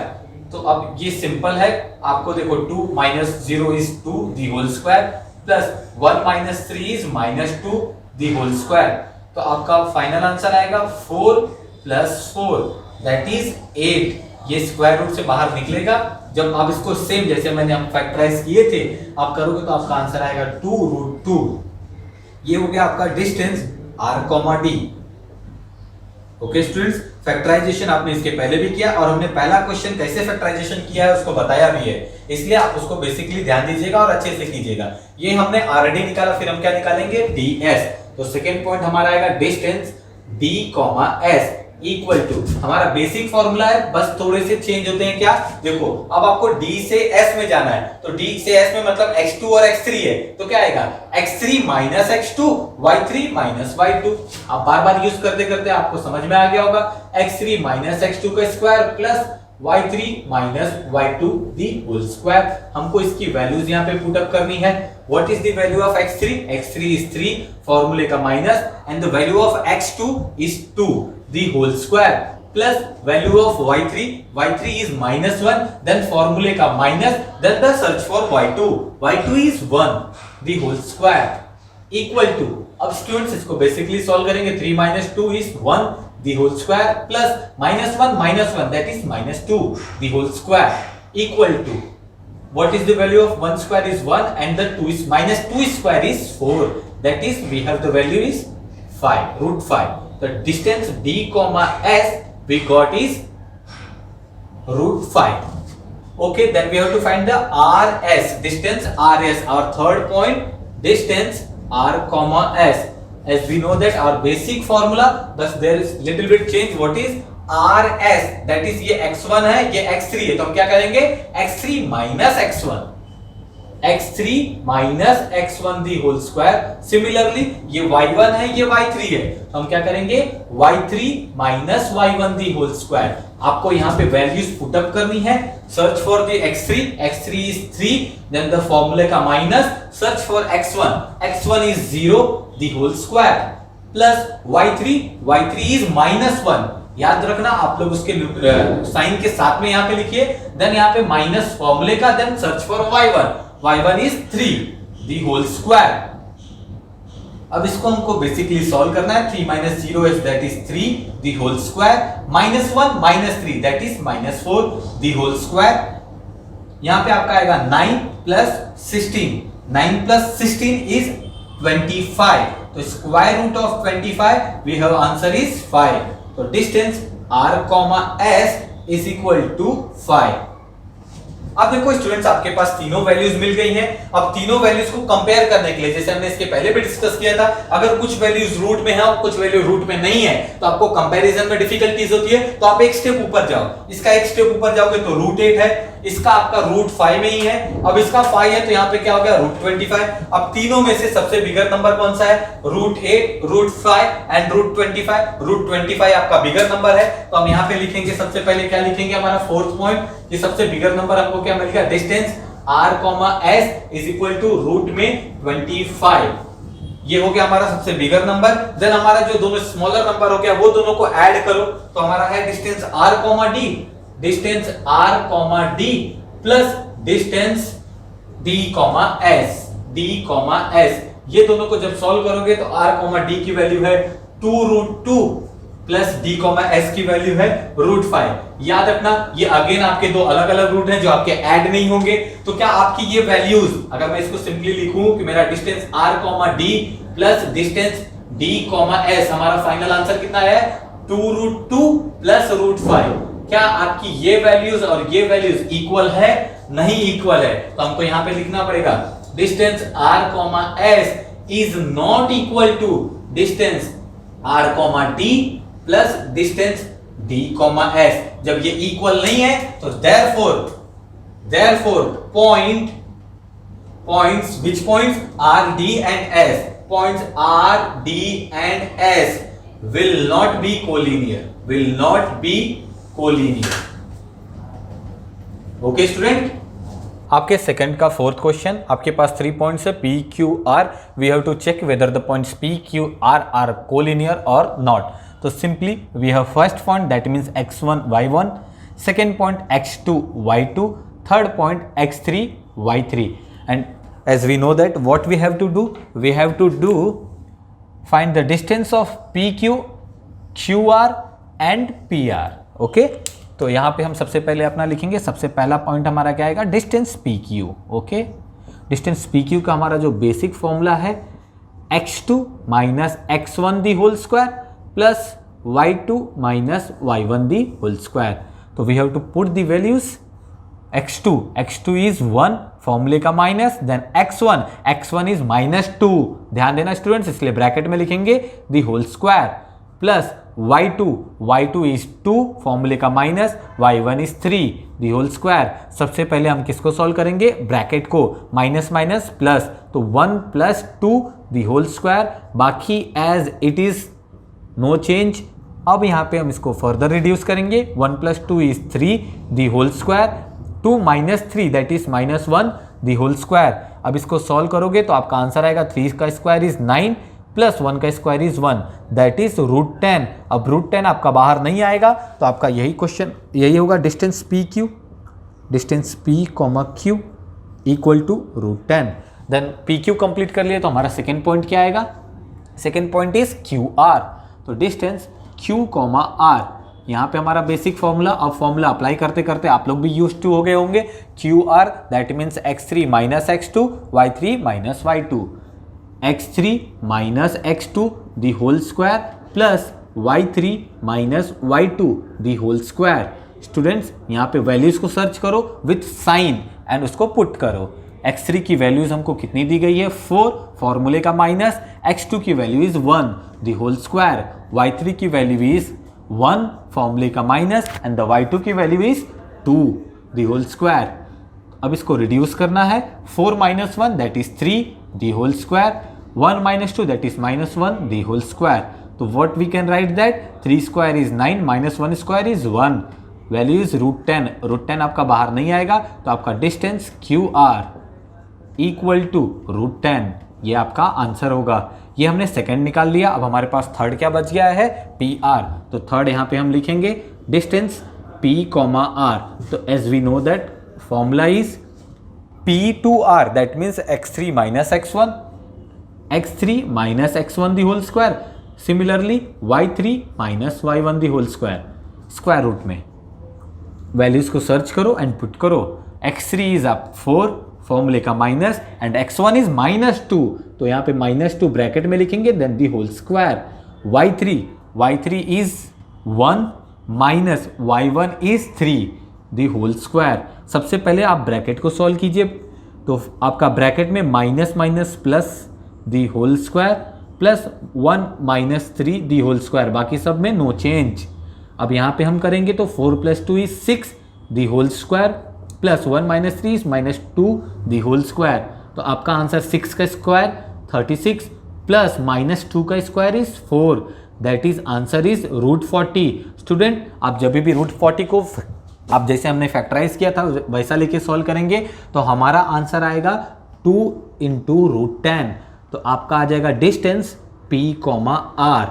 तो अब ये सिंपल है, आपको देखो 2 minus 0 is 2 the whole square plus 1 minus 3 is -2 the whole square. तो आपका फाइनल आंसर आएगा 4 प्लस 4 दैट इज 8। ये स्क्वायर रूट से बाहर निकलेगा। जब आप इसको सेम जैसे मैंने हम फैक्टराइज किए थे आप करोगे तो आपका आंसर आएगा 2√2। ये हो गया आपका distance R, D। Okay students, factorization आपने इसके पहले भी किया और हमने पहला क्वेश्चन कैसे फैक्टराइजेशन किया है उसको बताया भी है, इसलिए आप उसको बेसिकली ध्यान दीजिएगा और अच्छे से कीजिएगा। ये हमने RD निकाला, फिर हम क्या निकालेंगे, DS। तो सेकेंड पॉइंट हमारा आएगा distance D, S equal to, हमारा बेसिक फॉर्मूला है, बस थोड़े से चेंज होते हैं। क्या देखो, अब आपको D से S में जाना है, तो D से S में मतलब x2 और x3 है, तो क्या आएगा, x3 minus x2 y3 minus y2। आप बार बार यूज करते करते आपको समझ में आ गया होगा, x3 माइनस x2 का square plus y3 minus y2 the whole square. हमको इसकी वैल्यूज यहाँ पे पुट अप करनी है। What is the value of x3? x3 is 3, फॉर्मूले का minus, and the value of x2 is 2 the whole square plus value of y3 is -1, then formula का minus, then the search for y2 is 1 the whole square equal to, अब students इसको basically solve करेंगे, 3 minus 2 is 1 the whole square plus -1 that is -2 the whole square equal to, what is the value of 1 square is 1 and the 2 is -2 square is 4, that is we have the value is 5 √5. The distance D, S we got is √5. Okay, then we have to find the RS, distance RS, our third point, distance R, S. As we know that our basic formula, thus there is little bit change. What is RS? That is ये x1 है, ये x3 है, तो हम क्या करेंगे, x3 minus x1, x3 minus x1 the whole square. Similarly ये y1 है, ये y3 है, तो हम क्या करेंगे, y3 minus y1 the whole square. आपको यहाँ पे वैल्यूज पुट अप करनी है, search for the x3 is 3, then the फॉर्मूले का minus, search for x1 is 0 the whole square plus y3 is -1। याद रखना आप लोग उसके साइन के साथ में यहाँ पे लिखिए, देन यहाँ पे माइनस फॉर्मूले का, then search for y1 is 3 the whole square। अब इसको हमको बेसिकली सॉल्व करना है। 3 minus 0 is that is 3 the whole square, -1 minus 3 that is -4 the whole square। यहाँ पे आपका आएगा 9 plus 16, 9 plus 16 is 25, तो square root of 25 we have answer is 5। तो distance R, S is equal to 5। अब देखो स्टूडेंट्स, आपके पास तीनों वैल्यूज मिल गई हैं। अब तीनों वैल्यूज को कंपेयर करने के लिए, जैसे हमने इसके पहले भी डिस्कस किया था, अगर कुछ वैल्यूज रूट में है और कुछ वैल्यू रूट में नहीं है तो आपको कंपैरिजन में डिफिकल्टीज होती है, तो आप एक स्टेप ऊपर जाओ। इसका एक स्टेप ऊपर जाओगे तो √8 है, इसका आपका रूट 5 में ही है। अब इसका 5 है तो यहाँ पे क्या हो गया रूट 25। अब तीनों में से सबसे बिगर नंबर कौन सा है, root 8, root 5 and root 25। Root 25 आपका बिगर नंबर है, तो हम यहाँ पे लिखेंगे सबसे पहले क्या लिखेंगे, हमारा फोर्थ पॉइंट, ये सबसे बिगर नंबर हमको क्या मिल गया, distance r, s is equal to root में 25। ये हो गया हमारा सबसे बिगर नंबर। देन हमारा जो दोनों स्मॉलर नंबर हो गया वो दोनों को ऐड करो तो हमारा है distance r, d, distance r, d plus distance d, s। ये दोनों को जब सॉल्व करोगे तो r, d की वैल्यू है 2 रूट 2 प्लस d, s की वैल्यू है रूट 5। याद रखना ये अगेन आपके दो अलग अलग रूट हैं जो आपके ऐड नहीं होंगे। तो क्या आपकी ये वैल्यूज, अगर मैं इसको सिंपली लिखूं कि मेरा distance r, d plus distance d, s, हमारा फाइनल आंसर कितना है 2 रूट 2 प्लस रूट 5। क्या आपकी ये वैल्यूज और ये वैल्यूज इक्वल है, नहीं इक्वल है, तो हमको यहां पे लिखना पड़ेगा distance r, s is not equal to distance r, d plus distance d, s। जब ये इक्वल नहीं है तो therefore points which points r, d and s, points r, d and s will not be collinear। Okay student, आपके second का fourth question, आपके पास 3 points है P, Q, R। We have to check whether the points P, Q, R are collinear और not. तो simply we have first point that means x1, y1, second point x2, y2, third point x3, y3 and as we know that what we have to do find the distance of PQ, QR and PR। Okay, तो यहाँ पे हम सबसे पहले अपना लिखेंगे, सबसे पहला पॉइंट हमारा क्या आएगा, distance PQ। Okay, distance PQ का हमारा जो बेसिक फॉर्मूला है x2 minus x1 the whole square plus y2 minus y1 the whole square. तो we have to put the values, x2 is 1, फॉर्मूले का माइनस, देन x1 इज -2, ध्यान देना students, इसलिए ब्रैकेट में लिखेंगे the whole square plus y2 is 2, फॉर्मूले का minus, y1 is 3 the whole square. सबसे पहले हम किसको सॉल्व करेंगे, ब्रैकेट को, माइनस माइनस प्लस, तो 1 प्लस 2 दी होल स्क्वायर, बाकी as it is no change. अब यहाँ पे हम इसको फर्दर रिड्यूस करेंगे, 1 plus 2 is 3 the whole square, 2 minus 3 that is -1 the whole square. अब इसको सॉल्व करोगे तो आपका आंसर आएगा 3 का स्क्वायर इज 9 प्लस 1 का square is 1 that is root 10। अब रूट 10 आपका बाहर नहीं आएगा तो आपका यही क्वेश्चन यही होगा, distance P, Q equal to root 10। Then PQ complete कर लिए तो हमारा सेकेंड पॉइंट क्या आएगा, सेकेंड पॉइंट इज QR। तो डिस्टेंस Q, R, यहाँ पे हमारा बेसिक फॉर्मूला, अब फॉर्मूला अप्लाई करते करते आप लोग भी यूज्ड टू हो गए होंगे, QR that means x3 minus x2, y3 minus y2, x3 minus x2 the whole square plus y3 minus y2 the whole square. Students यहाँ पे वैल्यूज को सर्च करो विथ साइन एंड उसको पुट करो। x3 की वैल्यूज हमको कितनी दी गई है, 4, फॉर्मूले का माइनस, x2 की value is 1 the whole square, y3 की वैल्यू इज 1, फॉर्मूले का माइनस एंड द y2 की value is 2 the whole square. अब इसको रिड्यूस करना है, 4 minus 1 that is 3 the whole square, 1 minus 2 that is -1 the whole square. तो what we can write that, 3 square is 9 minus 1 square is 1, value is root 10। Root 10 आपका बाहर नहीं आएगा तो आपका distance QR equal to root 10, ये आपका answer होगा। ये हमने सेकंड निकाल लिया। अब हमारे पास थर्ड क्या बच गया है, PR। तो थर्ड यहाँ पे हम लिखेंगे डिस्टेंस P, R। तो as we know that formula is P to R that means x3 minus x1 the whole square, similarly y3 minus y1 the whole square, square root में values को search करो and put करो। x3 is आप 4, फॉर्मूले का minus and x1 is -2, तो यहाँ पे -2 ब्रैकेट में लिखेंगे then the whole square, y3 is 1 minus y1 is 3 the whole square. सबसे पहले आप ब्रैकेट को सॉल्व कीजिए तो आपका ब्रैकेट में minus minus plus the whole square plus 1 minus 3 the whole square, बाकी सब में नो चेंज। अब यहाँ पे हम करेंगे तो 4 plus 2 is 6 the whole square plus 1 minus 3 minus 2 the whole square. तो आपका आंसर 6 का स्क्वायर 36 प्लस माइनस 2 का square is 4, that is answer is √40। Student आप जब भी √40 को आप जैसे हमने फैक्टराइज किया था वैसा लेके सॉल्व करेंगे तो हमारा आंसर आएगा 2 इंटू √10। तो आपका आ जाएगा distance P, R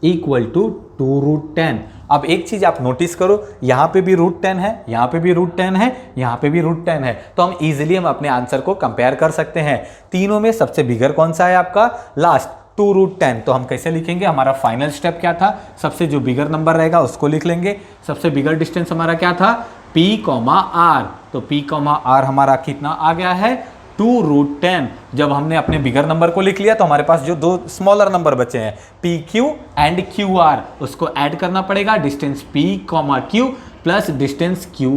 equal to 2√10। अब एक चीज आप नोटिस करो, यहाँ पे भी √10 है, यहाँ पे भी √10 है, यहाँ पे भी √10 है, तो हम इजीली अपने आंसर को कंपेयर कर सकते हैं। तीनों में सबसे बिगर कौन सा है आपका? लास्ट 2√10। तो हम कैसे लिखेंगे? हमारा फाइनल स्टेप क्या था? सबसे जो बिगर नंबर रहेगा उसको लिख लेंगे। सबसे बिगर डिस्टेंस हमारा क्या था? P, R। तो P, R हमारा कितना आ गया है? 2√10। जब हमने अपने बिगर नंबर को लिख लिया तो हमारे पास जो दो स्मॉलर नंबर बचे हैं PQ एंड QR, उसको ऐड करना पड़ेगा। Distance P, Q plus distance Q,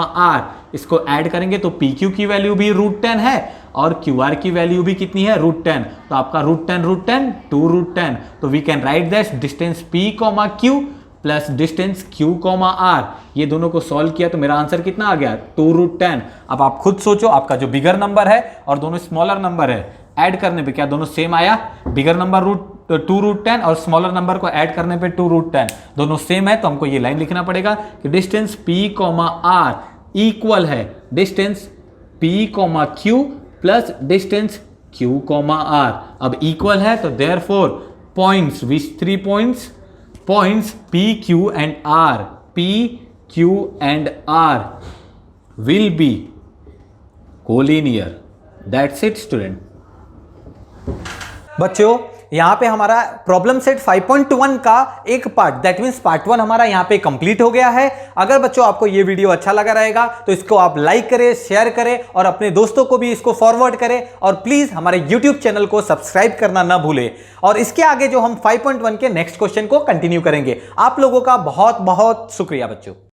R, इसको ऐड करेंगे तो PQ की वैल्यू भी √10 है और QR की वैल्यू भी कितनी है? √10। तो आपका √10 2√10। तो we can write that distance P, Q plus distance Q, R। ये दोनों को सॉल्व किया तो मेरा आंसर कितना आ गया? 2√10। अब आप खुद सोचो, आपका जो बिगर नंबर है और दोनों स्मॉलर नंबर है, ऐड करने पे क्या दोनों सेम आया? बिगर नंबर 2√10 और स्मॉलर नंबर को ऐड करने पे 2√10, दोनों सेम है। तो हमको ये लाइन लिखना पड़ेगा कि डिस्टेंस P, R इक्वल है distance P, Q plus distance Q, R। अब इक्वल है तो therefore points, which 3 points P, Q and R, P, Q and R will be collinear. That's it student। बच्चों यहाँ पे हमारा प्रॉब्लम सेट 5.1 का एक पार्ट, दैट मीन्स पार्ट 1 हमारा यहाँ पे कंप्लीट हो गया है। अगर बच्चों आपको ये वीडियो अच्छा लगा रहेगा तो इसको आप लाइक करें, शेयर करें और अपने दोस्तों को भी इसको फॉरवर्ड करें और प्लीज हमारे YouTube चैनल को सब्सक्राइब करना ना भूलें। और इसके आगे जो हम 5.1 के नेक्स्ट क्वेश्चन को कंटिन्यू करेंगे। आप लोगों का बहुत बहुत शुक्रिया बच्चों।